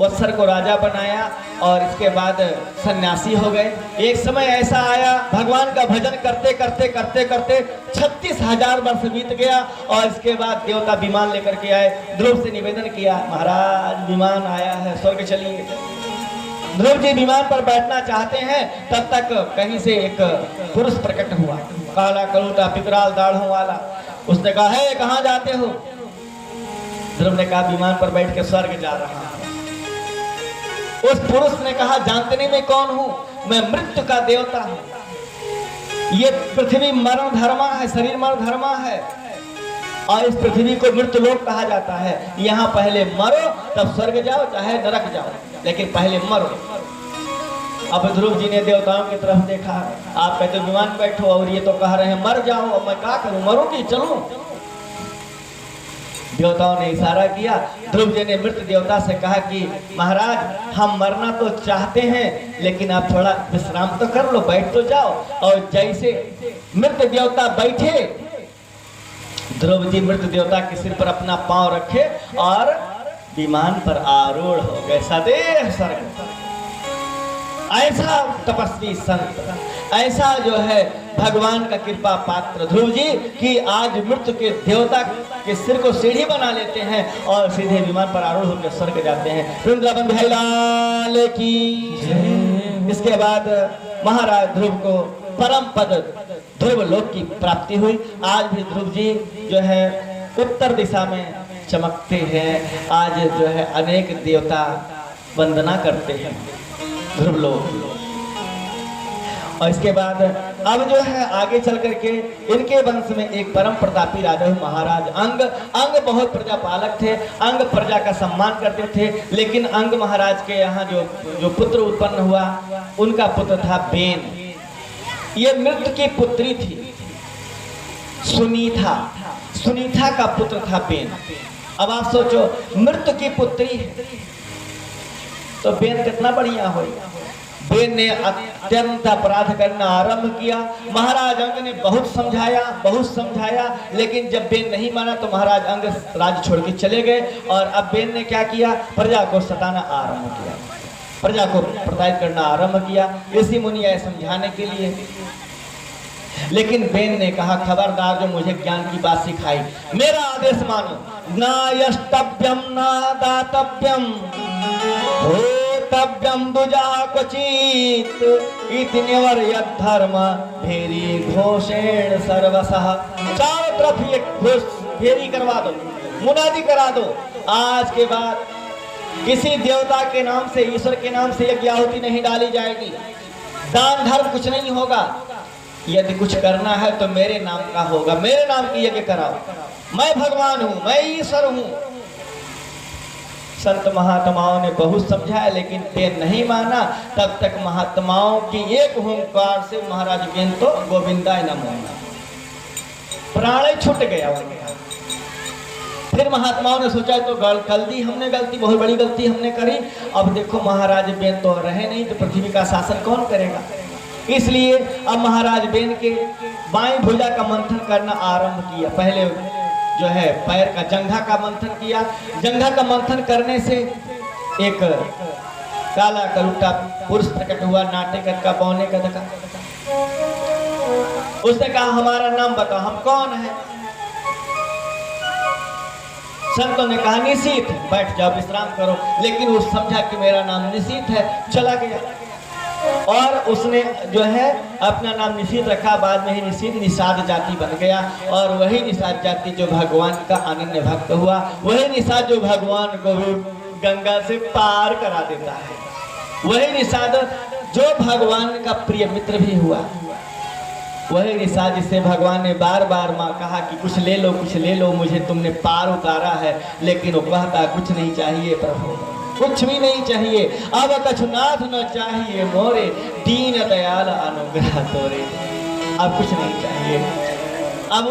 वत्सर को राजा बनाया और इसके बाद सन्यासी हो गए। एक समय ऐसा आया, भगवान का भजन करते करते करते करते 36,000 वर्ष बीत गया और इसके बाद देवता विमान लेकर के आए। ध्रुव से निवेदन किया, महाराज विमान आया है, स्वर्ग चलिए। ध्रुव जी विमान पर बैठना चाहते हैं, तब तक कहीं से एक पुरुष प्रकट हुआ, काला कलूटा पितराल दाढ़ों वाला। उसने कहा, है कहाँ जाते हो? ध्रुव ने कहा, विमान पर बैठ के स्वर्ग जा रहा हूं। उस पुरुष ने कहा, जानते नहीं मैं कौन हूं? मैं मृत्यु का देवता हूं। ये पृथ्वी मरण धर्मा है, शरीर मरण धर्मा है और इस पृथ्वी को मृत्यु लोक कहा जाता है। यहाँ पहले मरो तब स्वर्ग जाओ चाहे नरक जाओ, लेकिन पहले मरो। अब ध्रुव जी ने देवताओं की तरफ देखा, आप कहते विमान बैठो और ये तो कह रहे हैं मर जाओ, अब मैं क्या करूं, मरूं कि चलूं? देवताओं ने इशारा किया। ध्रुव जी ने मृत देवता से कहा कि महाराज हम मरना तो चाहते हैं, लेकिन आप थोड़ा विश्राम तो कर लो, बैठ तो जाओ। और जैसे मृत देवता बैठे, ध्रुव जी मृत देवता के सिर पर अपना पांव रखे और विमान पर आरूढ़ हो गए, सदैव स्वर्ग। ऐसा तपस्वी संत, ऐसा जो है भगवान का कृपा पात्र ध्रुव जी कि आज मृत्यु के देवता के सिर को सीढ़ी बना लेते हैं और सीधे विमान पर आरूढ़ होकर स्वर्ग जाते हैं। वृंदावन बिहारी लाल की जय। इसके बाद महाराज ध्रुव को परम पद ध्रुव लोक की प्राप्ति हुई। आज भी ध्रुव जी जो है उत्तर दिशा में चमकते हैं। आज जो है अनेक देवता वंदना करते हैं ध्रुव लोक। और इसके बाद अब जो है आगे चल करके इनके वंश में एक परम प्रतापी राजा हुए महाराज अंग। अंग बहुत प्रजापालक थे, अंग प्रजा का सम्मान करते थे। लेकिन अंग महाराज के यहाँ जो पुत्र उत्पन्न हुआ उनका पुत्र था बेन। ये मृत्यु की पुत्री थी सुनीता। सुनीता का पुत्र था बेन। अब आप सोचो मृत्यु की पुत्री है तो बेन कितना बढ़िया हो। बेन ने अत्यंत अपराध करना आरंभ किया। महाराज अंग ने बहुत समझाया लेकिन जब बेन नहीं माना तो महाराज अंग राज्य छोड़ के चले गए। और अब बेन ने क्या किया, प्रजा को सताना आरंभ किया, प्रजा को प्रताड़ित करना आरंभ किया ऋषि मुनि आए समझाने के लिए। लेकिन बेन ने कहा खबरदार जो मुझे ज्ञान की बात सिखाई मेरा आदेश मानो। ना यष्टव्यम ना दातव्यम होतव्यम दुजा क्वचित इति निवर्यत धर्म भेरी घोषेण सर्वसः। चारों तरफ ये घोष भेरी करवा दो, मुनादी करा दो। आज के बाद किसी देवता के नाम से, ईश्वर के नाम से यज्ञ आहुति नहीं डाली जाएगी। दान धर्म कुछ नहीं होगा। यदि कुछ करना है तो मेरे नाम का होगा, मेरे नाम की यज्ञ कराओ। मैं भगवान हूं, मैं ईश्वर हूं। संत महात्माओं ने बहुत समझाया लेकिन बेन नहीं माना। तब तक महात्माओं की एक हुंकार से महाराज बेन तो गोविंदाय नमो प्राण छूट गया उनका। फिर महात्माओं ने सोचा तो गलती बहुत बड़ी गलती हमने करी। अब देखो महाराज बेन तो रहे नहीं तो पृथ्वी का शासन कौन करेगा। इसलिए अब महाराज बेन के बाएं भुजा का मंथन करना आरंभ किया। पहले जो है पैर का जंघा का मंथन किया। जंघा का मंथन करने से एक काला कलुटा पुरुष प्रकट हुआ, नाटेकर का बौने का धका। उसने कहा हमारा नाम बताओ, हम कौन है। संतों ने कहा निशीथ, बैठ जाओ विश्राम करो। लेकिन वो समझा कि मेरा नाम निशीथ है, चला गया और उसने जो है अपना नाम निषाद रखा। बाद में ही निषाद जाति बन गया और वही निषाद जाति जो भगवान का अनन्य भक्त हुआ, वही निषाद जो भगवान को भी गंगा से पार करा देता है, वही निषाद जो भगवान का प्रिय मित्र भी हुआ, वही निषाद जिसे भगवान ने बार बार माँ कहा कि कुछ ले लो, मुझे तुमने पार उतारा है। लेकिन वो कहता कुछ नहीं चाहिए प्रभु, कुछ भी नहीं चाहिए। अब कछुनाथ न चाहिए मोरे, दीन दयाल अनुग्रह तोरे। अब कुछ नहीं चाहिए। अब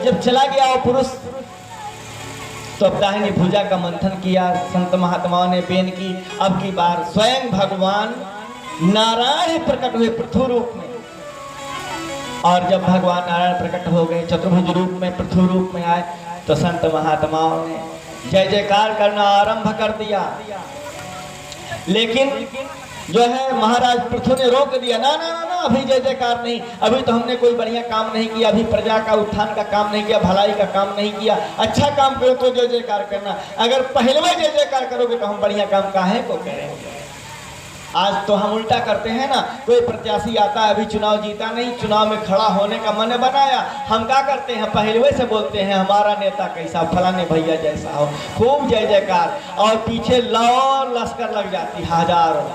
जब चला गया वो पुरुष तो अब दाहिनी भुजा का मंथन किया संत महात्माओं ने बेन की। अब की बार स्वयं भगवान नारायण प्रकट हुए पृथु रूप में। और जब भगवान नारायण प्रकट हो गए चतुर्भुज रूप में, पृथु रूप में आए तो संत महात्माओं ने जय जयकार करना आरंभ कर दिया। लेकिन जो है महाराज पृथु ने रोक दिया, ना ना ना ना, अभी जय जयकार नहीं, अभी तो हमने कोई बढ़िया काम नहीं किया, अभी प्रजा का उत्थान का काम नहीं किया, भलाई का काम नहीं किया। अच्छा काम करो तो जय जयकार करना, अगर पहले में जय जयकार करोगे तो हम बढ़िया काम काहे को करेंगे। आज तो हम उल्टा करते हैं ना, कोई प्रत्याशी आता है अभी चुनाव जीता नहीं, चुनाव में खड़ा होने का मन बनाया, हम क्या करते हैं पहलवे से बोलते हैं हमारा नेता कैसा, फलाने भैया जैसा हो, खूब जय जयकार, और पीछे लाओ लश्कर लग जाती हजारों।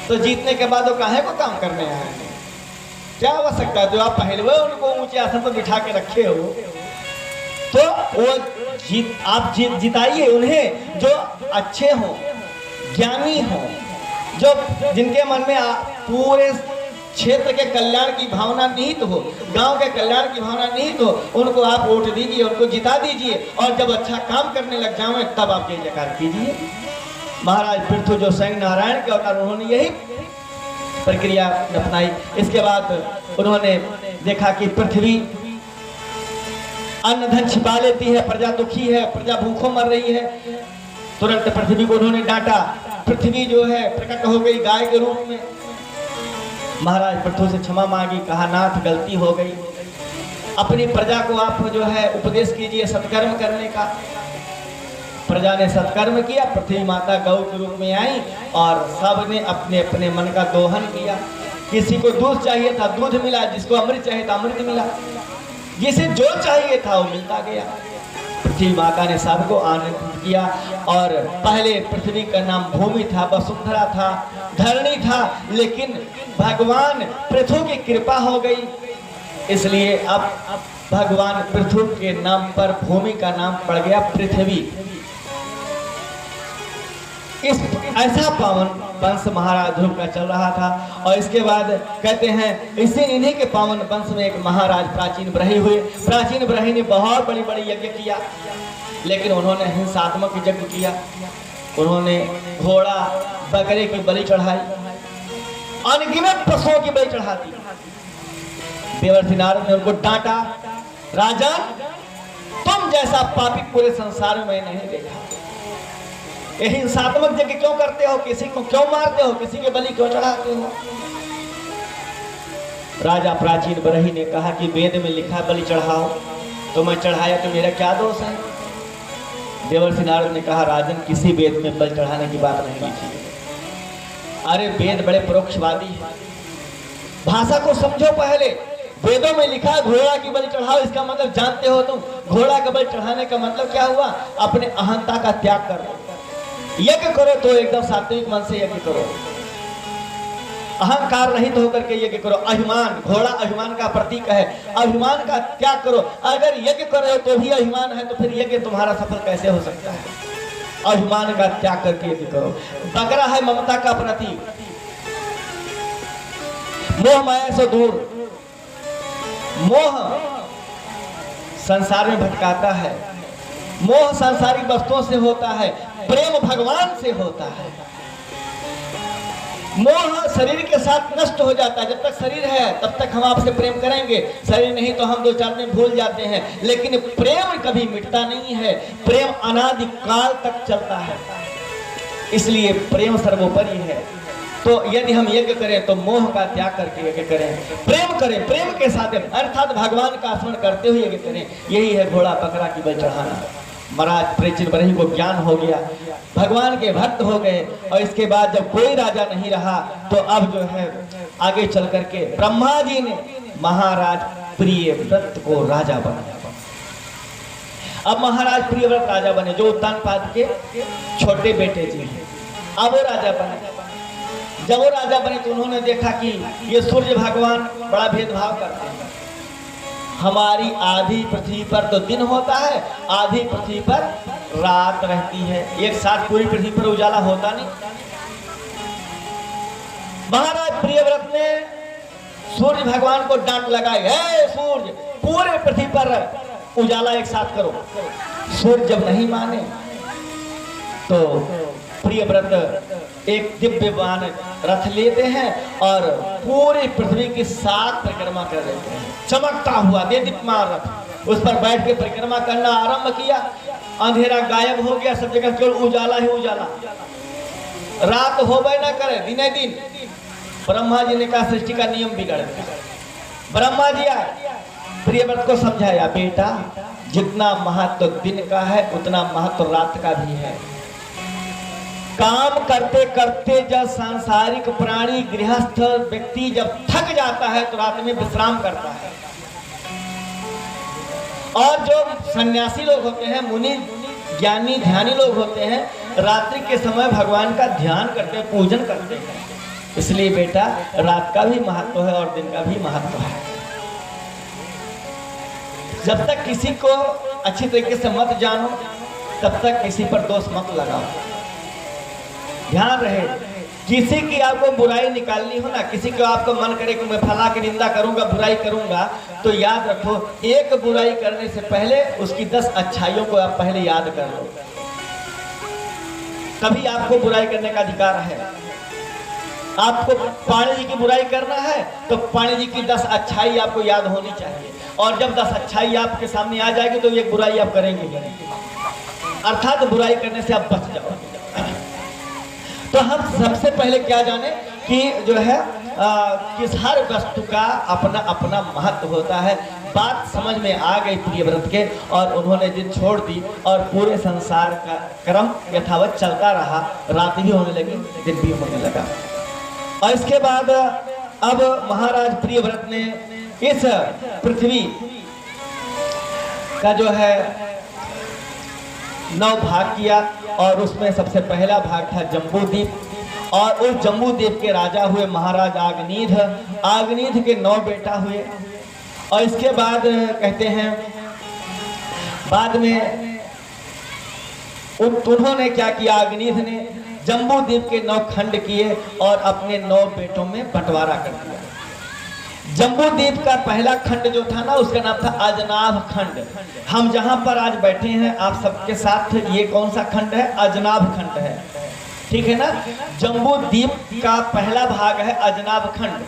तो जीतने के बाद वो काहे को काम करने आए, क्या आवश्यकता है। जो आप पहलवे उनको ऊंचे आसन पर बिठा के रखे हो तो वो आप जिताइए उन्हें जो अच्छे हों, ज्ञानी हों, जो जिनके मन में पूरे क्षेत्र के कल्याण की भावना निहित हो, गांव के कल्याण की भावना निहित हो, उनको आप वोट दीजिए, उनको जिता दीजिए। और जब अच्छा काम करने लग जाओ तब आप जय जयकार कीजिए। महाराज पृथु जो स्वयं नारायण के अवतार, उन्होंने यही प्रक्रिया अपनाई। इसके बाद उन्होंने देखा कि पृथ्वी अन्न धन छिपा लेती है, प्रजा दुखी है, प्रजा भूखों मर रही है। तुरंत पृथ्वी को उन्होंने डांटा। पृथ्वी जो है प्रकट हो गई गाय के रूप में। महाराज पृथु से क्षमा मांगी, कहा नाथ गलती हो गई, अपनी प्रजा को आप जो है उपदेश कीजिए सत्कर्म करने का। प्रजा ने सत्कर्म किया, पृथ्वी माता गौ के रूप में आई और सब ने अपने अपने मन का दोहन किया। किसी को दूध चाहिए था दूध मिला, जिसको अमृत चाहिए था अमृत मिला, जिसे जो चाहिए था वो मिलता गया। पृथ्वी माता ने सबको आनंदित किया और पहले पृथ्वी का नाम भूमि था, वसुंधरा था, धरणी था, लेकिन भगवान पृथु की कृपा हो गई, इसलिए अब भगवान पृथु के नाम पर भूमि का नाम पड़ गया पृथ्वी। इस ऐसा पावन वंश महाराज ध्रुव का चल रहा था। और इसके बाद कहते हैं इसी इन्हीं के पावन वंश में एक महाराज प्राचीन ब्रही हुए। प्राचीन ब्रही ने बहुत बड़ी बड़ी यज्ञ किया, लेकिन उन्होंने हिंसात्मक यज्ञ किया। उन्होंने घोड़ा बकरे की बलि चढ़ाई, अनगिनत पशुओं की बलि चढ़ा दी। देवर्षि नारद ने उनको डांटा, राजन तुम जैसा पापी पूरे संसार में नहीं देखा। ये हिंसात्मक यज्ञ क्यों करते हो, किसी को क्यों मारते हो, किसी के बलि क्यों चढ़ाते हो। राजा प्राचीन ब्रही ने कहा कि वेद में लिखा बलि चढ़ाओ, तो मैं चढ़ाया, तो मेरा क्या दोष है। देवर्षि नारद ने कहा राजन किसी वेद में बलि चढ़ाने की बात नहीं लिखी है। अरे वेद बड़े परोक्षवादी है, भाषा को समझो। पहले वेदों में लिखा घोड़ा की बलि चढ़ाओ, इसका मतलब जानते हो तुम घोड़ा का बलि चढ़ाने का मतलब क्या हुआ, अपने अहंता का त्याग कर दो। यज्ञ करो तो एकदम सात्विक मन से यज्ञ करो, अहंकार रहित होकर के यज्ञ करो। अभिमान, घोड़ा अभिमान का प्रतीक है, अभिमान का त्याग करो। अगर यज्ञ कर रहे हो तो भी अभिमान है, तो फिर यज्ञ तुम्हारा सफल कैसे हो सकता है। अभिमान का त्याग करके यज्ञ करो। बकरा है ममता का प्रतीक, मोह माया से दूर। मोह संसार में भटकाता है, मोह सांसारिक वस्तुओं से होता है, प्रेम भगवान से होता है। मोह शरीर के साथ नष्ट हो जाता है। जब तक शरीर है तब तक हम आपसे प्रेम करेंगे, शरीर नहीं तो हम दो चार दिन भूल जाते हैं, लेकिन प्रेम कभी मिटता नहीं है। प्रेम अनादि काल तक चलता है, इसलिए प्रेम सर्वोपरि है। तो यदि हम यज्ञ करें तो मोह का त्याग करके यज्ञ करें, प्रेम करें, प्रेम के साथ अर्थात भगवान का स्मरण करते हुए यज्ञ करें। यही है घोड़ा बकरा की बलि चढ़ाना। महाराज प्राचीन ब्रही को ज्ञान हो गया, भगवान के भक्त हो गए। और इसके बाद जब कोई राजा नहीं रहा तो अब जो है आगे चल करके ब्रह्मा जी ने महाराज प्रियव्रत को राजा बनाया। अब महाराज प्रियव्रत राजा बने, जो उत्तानपाद के छोटे बेटे जी हैं। अब वो राजा बने। जब वो राजा बने तो उन्होंने देखा कि ये सूर्य भगवान बड़ा भेदभाव करते हैं। हमारी आधी पृथ्वी पर तो दिन होता है, आधी पृथ्वी पर रात रहती है, एक साथ पूरी पृथ्वी पर उजाला होता नहीं। महाराज प्रियव्रत ने सूर्य भगवान को डांट लगाई, हे सूर्य पूरे पृथ्वी पर उजाला एक साथ करो। सूर्य जब नहीं माने तो प्रियव्रत एक दिव्य वाहन रथ लेते हैं और पूरी पृथ्वी की 7 परिक्रमा कर देते हैं। चमकता हुआ देदीप्यमान रथ, उस पर बैठ के परिक्रमा करना आरंभ किया। अंधेरा गायब हो गया, सब जगह केवल उजाला ही उजाला। रात होवे ना करे, दिने दिन। ब्रह्मा जी ने कहा सृष्टि का नियम बिगड़ गया। ब्रह्मा जी आए, प्रियव्रत को समझाया, बेटा जितना महत्व दिन का है उतना महत्व रात का भी है। काम करते करते जब सांसारिक प्राणी गृहस्थ व्यक्ति जब थक जाता है तो रात में विश्राम करता है। और जो सन्यासी लोग होते हैं, मुनि ज्ञानी ध्यानी लोग होते हैं, रात्रि के समय भगवान का ध्यान करते हैं, पूजन करते हैं। इसलिए बेटा रात का भी महत्व है और दिन का भी महत्व है। जब तक किसी को अच्छी तरीके से मत जानो तब तक किसी पर दोष मत लगाओ। ध्यान रहे, किसी की आपको बुराई निकालनी हो ना, किसी को आपको मन करे कि मैं फला की निंदा करूंगा, बुराई करूंगा, तो याद रखो एक बुराई करने से पहले उसकी 10 अच्छाइयों को आप पहले याद कर लो, तभी आपको बुराई करने का अधिकार है। आपको पाणी जी की बुराई करना है तो पाणी जी की 10 अच्छाई आपको याद होनी चाहिए, और जब 10 अच्छाई आपके सामने आ जाएगी तो एक बुराई आप करेंगे, अर्थात बुराई करने से आप बच जाओ। तो हम सबसे पहले क्या जाने, कि जो है किस हर वस्तु का अपना अपना महत्व होता है। बात समझ में आ गई प्रियव्रत के, और उन्होंने जिद छोड़ दी और पूरे संसार का क्रम यथावत चलता रहा। रात भी होने लगी, दिन भी होने लगा। और इसके बाद अब महाराज प्रियव्रत ने इस पृथ्वी का जो है 9 भाग किया, और उसमें सबसे पहला भाग था जम्बूद्वीप। और उस जम्बूद्वीप के राजा हुए महाराज आग्नेय। आग्नेय के 9 बेटा हुए। और इसके बाद कहते हैं बाद में उन्होंने क्या किया, आग्नेय ने जम्बूद्वीप के 9 खंड किए और अपने 9 बेटों में बंटवारा कर दिया। जम्बूद्वीप का पहला खंड जो था ना, उसका नाम था अजनाभ खंड। हम जहां पर आज बैठे हैं आप सबके साथ, ये कौन सा खंड है? अजनाभ खंड है, ठीक है ना। जम्बूद्वीप का पहला भाग है अजनाभ खंड।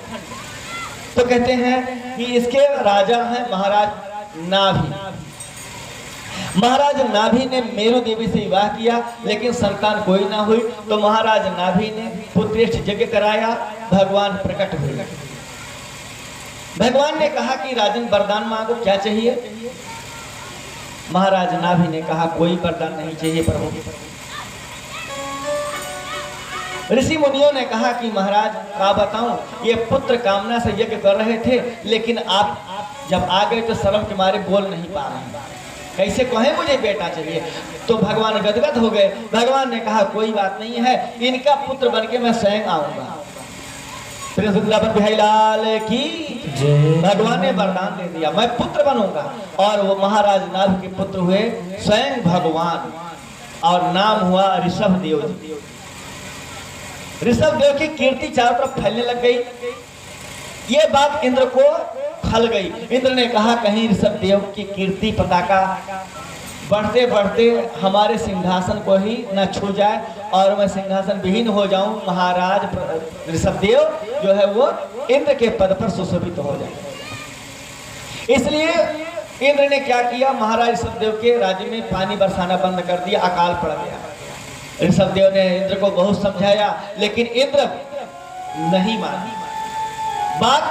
तो कहते हैं कि इसके राजा हैं महाराज नाभि। महाराज नाभि ने मेरु देवी से विवाह किया, लेकिन संतान कोई ना हुई। तो महाराज नाभि ने पुत्रेष्ठ यज्ञ कराया, भगवान प्रकट हुए। भगवान ने कहा कि राजन वरदान मांगो, क्या चाहिए? महाराज नाभि ने कहा कोई वरदान नहीं चाहिए प्रभु। ऋषि मुनियों ने कहा कि महाराज क्या बताऊं, ये पुत्र कामना से यज्ञ कर रहे थे, लेकिन आप जब आ गए तो शर्म के मारे बोल नहीं पा रहे, कैसे कहें मुझे बेटा चाहिए। तो भगवान गदगद हो गए। भगवान ने कहा कोई बात नहीं है, इनका पुत्र बनके मैं स्वयं आऊंगा। लाल की भगवान ने वरदान दे दिया, मैं पुत्र बनूंगा। और वो महाराज नाभ के पुत्र हुए स्वयं भगवान, और नाम हुआ ऋषभ देव जी। ऋषभ देव की कीर्ति चारों तरफ फैलने लग गई। ये बात इंद्र को खल गई। इंद्र ने कहा कहीं ऋषभ देव की कीर्ति पताका बढ़ते बढ़ते हमारे सिंहासन को ही न छू जाए और मैं सिंहासन विहीन हो जाऊं। महाराज ऋषभदेव जो है वो इंद्र के पद पर सुशोभित हो जाए। इसलिए इंद्र ने क्या किया, महाराज ऋषभदेव के राज्य में पानी बरसाना बंद कर दिया, अकाल पड़ गया। ऋषभदेव ने इंद्र को बहुत समझाया, लेकिन इंद्र नहीं मानी। बात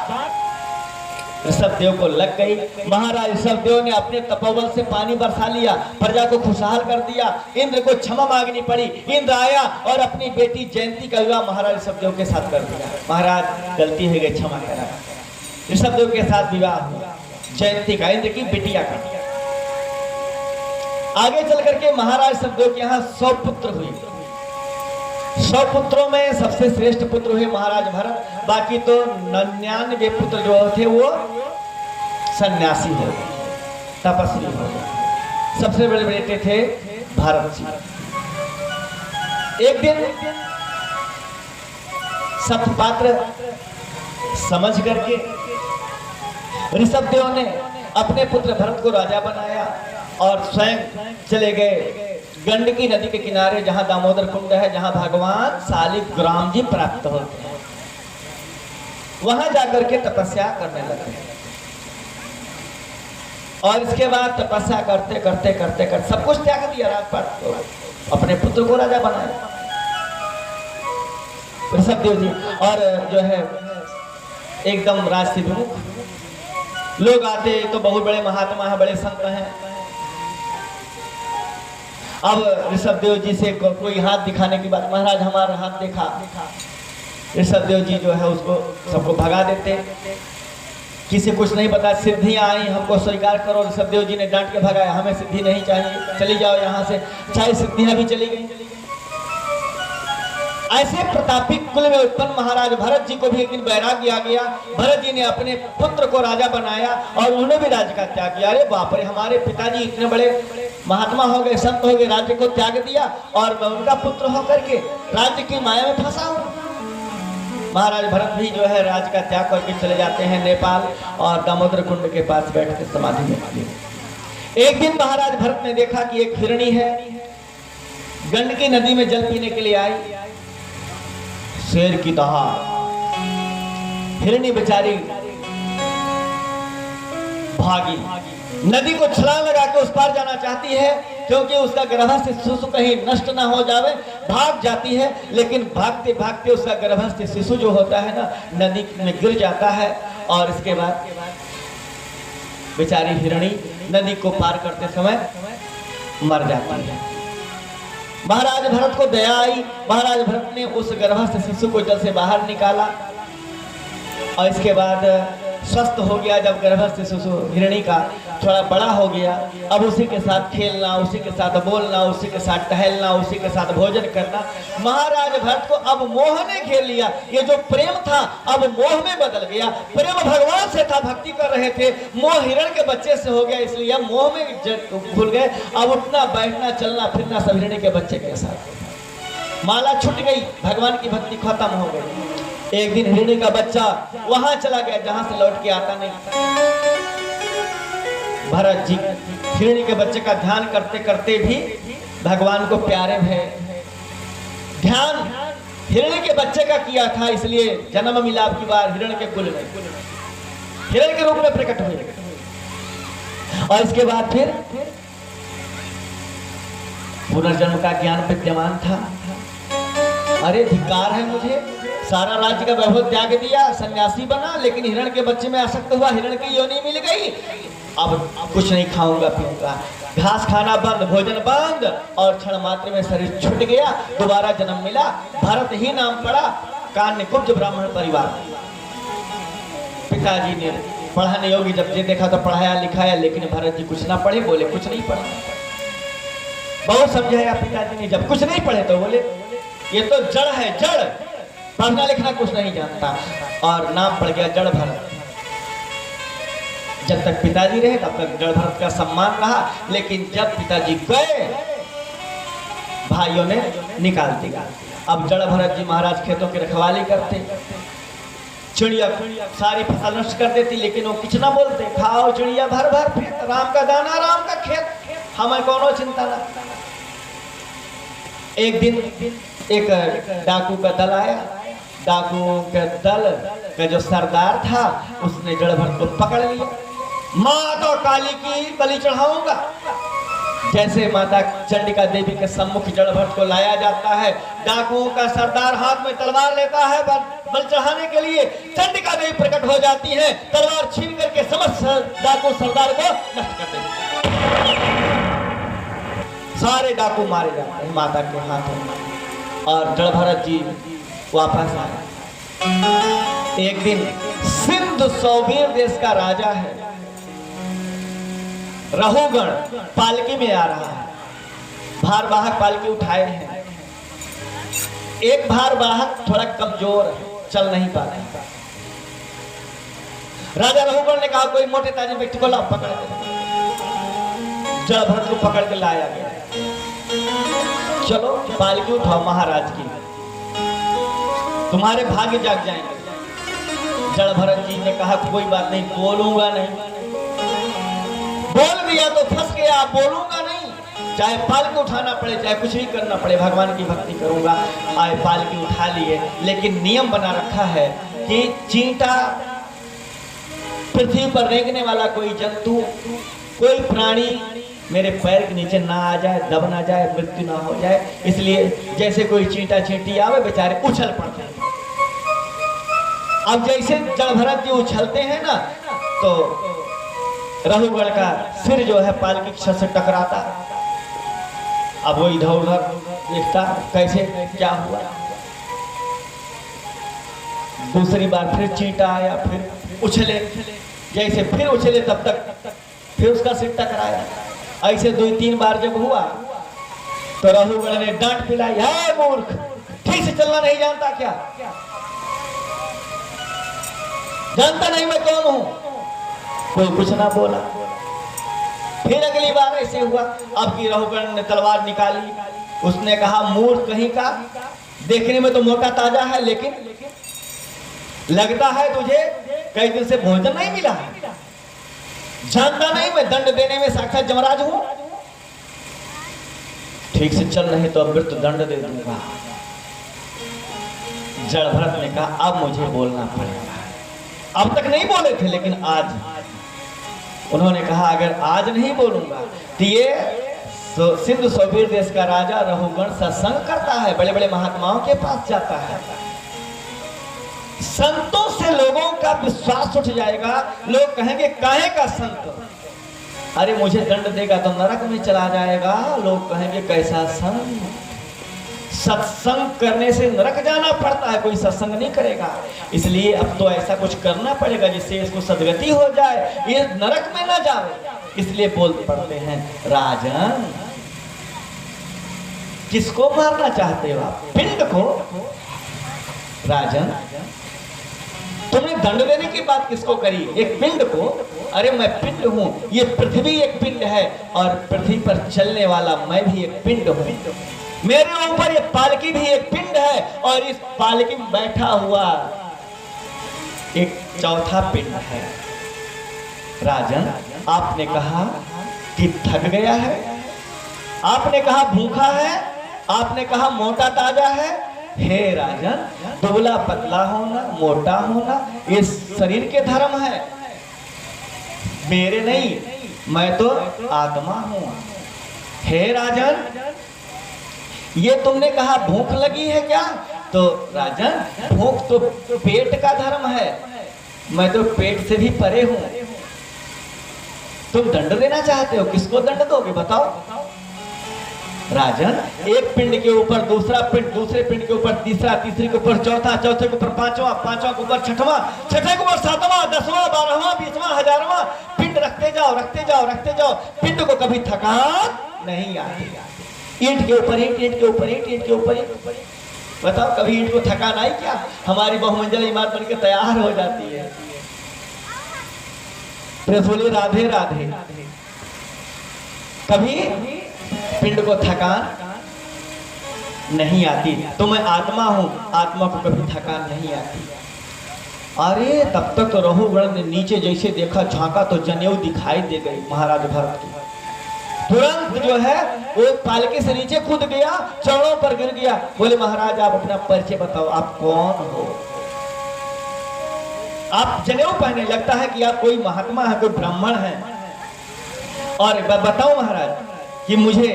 ऋषभदेव को लग गई। महाराज ऋषभदेव ने अपने तपोबल से पानी बरसा लिया, प्रजा को खुशहाल कर दिया। इंद्र को क्षमा मांगनी पड़ी। इंद्र आया और अपनी बेटी जयंती का विवाह महाराज ऋषभदेव के साथ कर दिया। महाराज गलती हो गई, क्षमा करा। ऋषभदेव के साथ विवाह हुआ जयंती का, इंद्र की बेटिया का। आगे चल करके महाराज ऋषभदेव के यहाँ 100 पुत्र हुए। 100 पुत्रों में सबसे श्रेष्ठ पुत्र हुए महाराज भरत। बाकी तो 99 पुत्र जो थे वो सन्यासी हो गए, तपस्वी हो गए। सबसे बड़े बेटे थे भरत जी। एक दिन सप्तपात्र समझ करके ऋषभदेव ने अपने पुत्र भरत को राजा बनाया और स्वयं चले गए गंडकी नदी के किनारे, जहां दामोदर कुंड है, जहां भगवान शालिग्राम जी प्राप्त होते हैं। वहां जाकर के तपस्या करने लगे। और इसके बाद तपस्या करते करते करते करते सब कुछ त्याग दिया, राजपाट को, अपने पुत्र को राजा बनाया ऋषभदेव जी। और जो है एकदम राज से विमुख लोग आते, तो बहुत बड़े महात्मा हैं, बड़े संत हैं। अब ऋषभदेव जी से कोई हाथ दिखाने की बात, महाराज हमारा हाथ देखा। ऋषभदेव जी जो है उसको सबको भगा देते, किसी कुछ नहीं पता। सिद्धियां आई, हमको स्वीकार करो। ऋषभदेव जी ने डांट के भगाया, हमें सिद्धि नहीं चाहिए, चली जाओ यहाँ से। चाहे सिद्धियां भी चली गई। ऐसे प्रतापी कुल में उत्पन्न महाराज भरत जी को भी एक दिन वैराग्य आ गया। भरत जी ने अपने पुत्र को राजा बनाया और उन्होंने भी राज्य का त्याग किया। अरे बाप रे, हमारे पिताजी इतने बड़े महात्मा हो गए, संत हो गए, राज्य को त्याग दिया और मैं उनका पुत्र होकर के राज्य की माया में फंसा हूं। महाराज भरत भी जो है राज्य का त्याग करके चले जाते हैं नेपाल और दामोदर कुंड के पास बैठ के समाधि में। एक दिन महाराज भरत ने देखा कि एक हिरणी है, गंडकी नदी में जल पीने के लिए आई। शेर की दहाड़, हिरणी बेचारी भागी, नदी को छलांग लगा के उस पार जाना चाहती है, क्योंकि उसका गर्भ से शिशु कहीं नष्ट ना हो जावे। भाग जाती है, लेकिन भागते भागते उसका गर्भस्थ शिशु जो होता है ना, नदी में गिर जाता है। और इसके बाद बेचारी हिरणी नदी को पार करते समय मर जाती है। महाराज भरत को दया आई, महाराज भरत ने उस गर्भस्थ शिशु को जल से बाहर निकाला और इसके बाद स्वस्थ हो गया। जब गर्भस्थ शिशु हिरणी का थोड़ा बड़ा हो गया, अब उसी के साथ खेलना, उसी के साथ बोलना, उसी के साथ टहलना, उसी के साथ भोजन करना। महाराज भरत को अब मोह ने घेर लिया। ये जो प्रेम था अब मोह में बदल गया। प्रेम भगवान से था, भक्ति कर रहे थे, मोह हिरण के बच्चे से हो गया, इसलिए मोह में भूल गए। अब उठना बैठना चलना फिरना सब हिरणी के बच्चे के साथ। माला छूट गई, भगवान की भक्ति खत्म हो गई। एक दिन हिरणी का बच्चा वहां चला गया जहां से लौट के आता नहीं। भरत जी हिरणी के बच्चे का ध्यान करते करते भी भगवान को प्यारे भय। ध्यान हिरणी के बच्चे का किया था, इसलिए जन्म मिला अब की बार हिरण के कुल में, हिरण के रूप में प्रकट हुए। और इसके बाद फिर पुनर्जन्म का ज्ञान विद्यमान था। अरे धिक्कार है मुझे, सारा राज्य का वैभव त्याग दिया, सन्यासी बना, लेकिन हिरण के बच्चे में आसक्त हुआ, हिरण की योनि मिल गई। अब कुछ नहीं खाऊंगा पीऊंगा, घास खाना बंद, भोजन बंद, और क्षण मात्र में शरीर छूट गया। दोबारा जन्म मिला, भरत ही नाम पड़ा। कान्यकुब्ज ब्राह्मण परिवार। पिताजी ने पढ़ाने योगी जब ये देखा तो पढ़ाया लिखाया, लेकिन भरत जी कुछ ना पढ़े, बोले कुछ नहीं पढ़ा। बहुत समझाया पिताजी ने, जब कुछ नहीं पढ़े तो बोले ये तो जड़ है, जड़, पढ़ना लिखना कुछ नहीं जानता। और नाम पड़ गया जड़ भरत। जब तक पिताजी रहे तब तक जड़ भरत का सम्मान रहा, लेकिन जब पिताजी गए भाइयों ने निकाल दिया। अब जड़ भरत जी महाराज खेतों की रखवाली करते, चिड़िया सारी फसल नष्ट कर देती, लेकिन वो कुछ ना बोलते, खाओ चिड़िया भर भर पेट, राम का दाना राम का खेत, हमें कोनो चिंता ना। एक दिन एक डाकू का दल आया। डाकू के दल का जो सरदार था उसने जड़ भरत को पकड़ लिया। माता काली की बलि चढ़ाऊंगा। जैसे माता चंडिका देवी के सम्मुख जड़ भरत को लाया जाता है, डाकुओं का सरदार हाथ में तलवार लेता है बल चढ़ाने के लिए। चंडिका देवी प्रकट हो जाती है, तलवार छीन करके समस्त डाकू सरदार को नष्ट कर देती है। सारे डाकू मारे जाते हैं माता के हाथों में। और जड़ भरत जी वापस आए। एक दिन सिंधु सौवीर देश का राजा है, रहुगण पालकी में आ रहा है। भारवाहक पालकी उठाए हैं। एक भारवाहक थोड़ा कमजोर है, चल नहीं पाता। राजा रहुगण ने कहा कोई मोटे ताजे व्यक्ति को लाओ, पकड़ के। जड़ भरत को पकड़ के लाया गया। चलो पालकी उठाओ महाराज की, तुम्हारे भाग्य जाग जाएंगे। जड़ भरत जी ने कहा कोई बात नहीं, बोलूंगा नहीं। बोल दिया तो फंस गया, बोलूंगा नहीं, चाहे पालकी उठाना पड़े, चाहे कुछ भी करना पड़े, भगवान की भक्ति करूंगा। आए पालकी उठा लिए, लेकिन नियम बना रखा है कि चींटा, पृथ्वी पर रेंगने वाला कोई जंतु, कोई प्राणी मेरे पैर के नीचे ना आ जाए, दब ना जाए, मृत्यु ना हो जाए। इसलिए जैसे कोई चींटा चींटी आवे बेचारे उछल पड़ते हैं। अब जैसे जड़ भरत जी उछलते हैं ना, तो रहुगण का सिर जो है पालकी की छत से टकराता। अब वो इधर उधर देखता कैसे क्या हुआ। दूसरी बार फिर चींटा आया, फिर उछले, जैसे फिर उछले तब तक फिर उसका सिर टकराया। ऐसे 2-3 बार जब हुआ तो रहुगण ने डांट पिलाई, है मूर्ख, ठीक से चलना नहीं जानता क्या? जानता नहीं मैं कौन हूं? कोई कुछ ना बोला। फिर अगली बार ऐसे हुआ। अब की रहुगण ने तलवार निकाली। उसने कहा मूर्ख कहीं का, देखने में तो मोटा ताजा है, लेकिन लगता है तुझे कई दिन से भोजन नहीं मिला है। जानता नहीं मैं दंड देने में साक्षात यमराज हूं। ठीक से चल नहीं तो मृत्यु दंड दे दूंगा। जड़ भरत ने कहा अब मुझे बोलना पड़ेगा। अब तक नहीं बोले थे, लेकिन आज उन्होंने कहा अगर आज नहीं बोलूंगा तो ये सिंधु सौबीर देश का राजा रघुगण सत्संग करता है, बड़े बड़े महात्माओं के पास जाता है। संतों से लोगों का विश्वास उठ जाएगा। लोग कहेंगे काहे का संत, अरे मुझे दंड देगा तो नरक में चला जाएगा। लोग कहेंगे कैसा संत, सत्संग करने से नरक जाना पड़ता है, कोई सत्संग नहीं करेगा। इसलिए अब तो ऐसा कुछ करना पड़ेगा जिससे इसको सदगति हो जाए, ये नरक में ना जाए। इसलिए बोल पड़ते हैं, राजन किसको मारना चाहते हो आप, पिंड को? राजन तुमने दंड देने की बात किसको करी, एक पिंड को? अरे मैं पिंड हूं, ये पृथ्वी एक पिंड है और पृथ्वी पर चलने वाला मैं भी एक पिंड हूं। मेरे ऊपर ये पालकी भी एक पिंड है और इस पालकी में बैठा हुआ एक चौथा पिंड है। राजन आपने कहा कि थक गया है, आपने कहा भूखा है, आपने कहा मोटा ताजा है। हे राजन, दुबला पतला होना, मोटा होना ये शरीर के धर्म है, मेरे नहीं, मैं तो आत्मा हूं। हे राजन, ये तुमने कहा भूख लगी है क्या? तो राजन भूख तो पेट का धर्म है, मैं तो पेट से भी परे हूं। तुम दंड देना चाहते हो, किसको दंड दोगे बताओ? राजन एक पिंड के ऊपर दूसरा पिंड, दूसरे पिंड के ऊपर तीसरा, तीसरे के ऊपर चौथा, चौथे के ऊपर पांचवा, पांचवा के ऊपर छठवां, छठे के ऊपर सातवां, 10वां, 12वां, 20वां, 1000वां पिंड रखते जाओ, रखते जाओ, रखते जाओ। पिंड को कभी थकान नहीं आती। ईंट के ऊपर ईंट, ईंट के ऊपर ईंट, ईंट के ऊपर ईंट। बताओ कभी ईंट को थकान आई क्या? हमारी बहुमंजिला इमारत बनकर तैयार हो जाती है। बोले राधे राधे। कभी पिंड को थकान नहीं आती। तो मैं आत्मा हूं, आत्मा को कभी थकान नहीं आती। अरे तब तक तो रघुगण ने नीचे जैसे देखा, झांका तो जनेऊ दिखाई दे गई महाराज भरत की। तुरंत जो है वो पालकी से नीचे कूद गया, चरणों पर गिर गया। बोले महाराज आप अपना परिचय बताओ, आप कौन हो? आप जनेऊ पहने, लगता है कि आप कोई महात्मा है, कोई ब्राह्मण है। और बताओ महाराज कि मुझे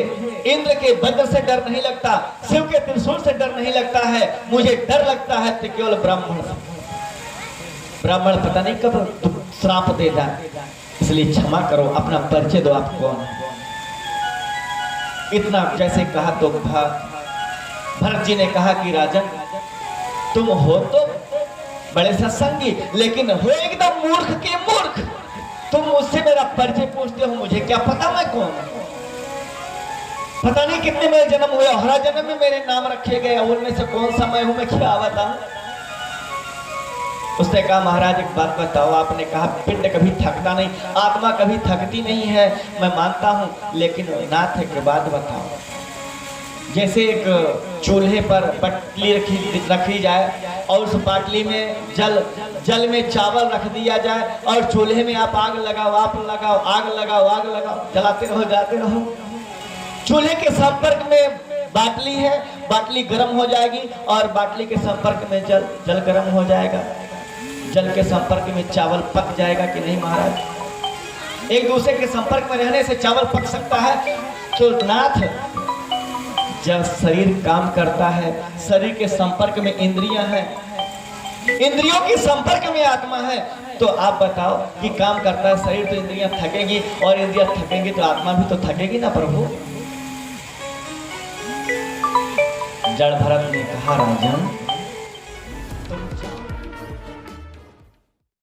इंद्र के वज्र से डर नहीं लगता, शिव के त्रिशूल से डर नहीं लगता है, मुझे डर लगता है तो केवल ब्राह्मण से। ब्राह्मण पता नहीं कब श्राप दे जाए, इसलिए क्षमा करो, अपना परिचय दो, आप कौन है? इतना जैसे कहा तो भरत जी ने कहा कि राजन तुम हो तो बड़े सत्संगी, लेकिन हो एकदम मूर्ख के मूर्ख। तुम मुझसे मेरा परिचय पूछते हो, मुझे क्या पता मैं कौन हूं? पता नहीं कितने मेरे जन्म हुए, हर जन्म में मेरे नाम रखे गए, उनमें से कौन सा मैं हूं, मैं क्या बताऊं? उसने कहा महाराज एक बात बताओ, आपने कहा पिंड कभी थकता नहीं, आत्मा कभी थकती नहीं है, मैं मानता हूं, लेकिन नाथ के बाद बताओ। जैसे एक चूल्हे पर पटली रखी जाए और उस पाटली में जल में चावल रख दिया जाए और चूल्हे में आप आग लगाओ, आप लगाओ, आग लगाओ, आग लगाओ, जलाते रहो, जाते रहो। चूल्हे के संपर्क में बाटली है, बाटली गर्म हो जाएगी और बाटली के संपर्क में जल गर्म हो जाएगा, जल के संपर्क में चावल पक जाएगा कि नहीं महाराज? एक दूसरे के संपर्क में रहने से चावल पक सकता है। तो नाथ जब शरीर काम करता है, शरीर के संपर्क में इंद्रियां हैं, इंद्रियों के संपर्क में आत्मा है, तो आप बताओ कि काम करता है शरीर तो इंद्रियां थकेंगी और इंद्रियां थकेंगी तो आत्मा भी तो थकेगी ना प्रभु। जड़ भरत ने कहा राजन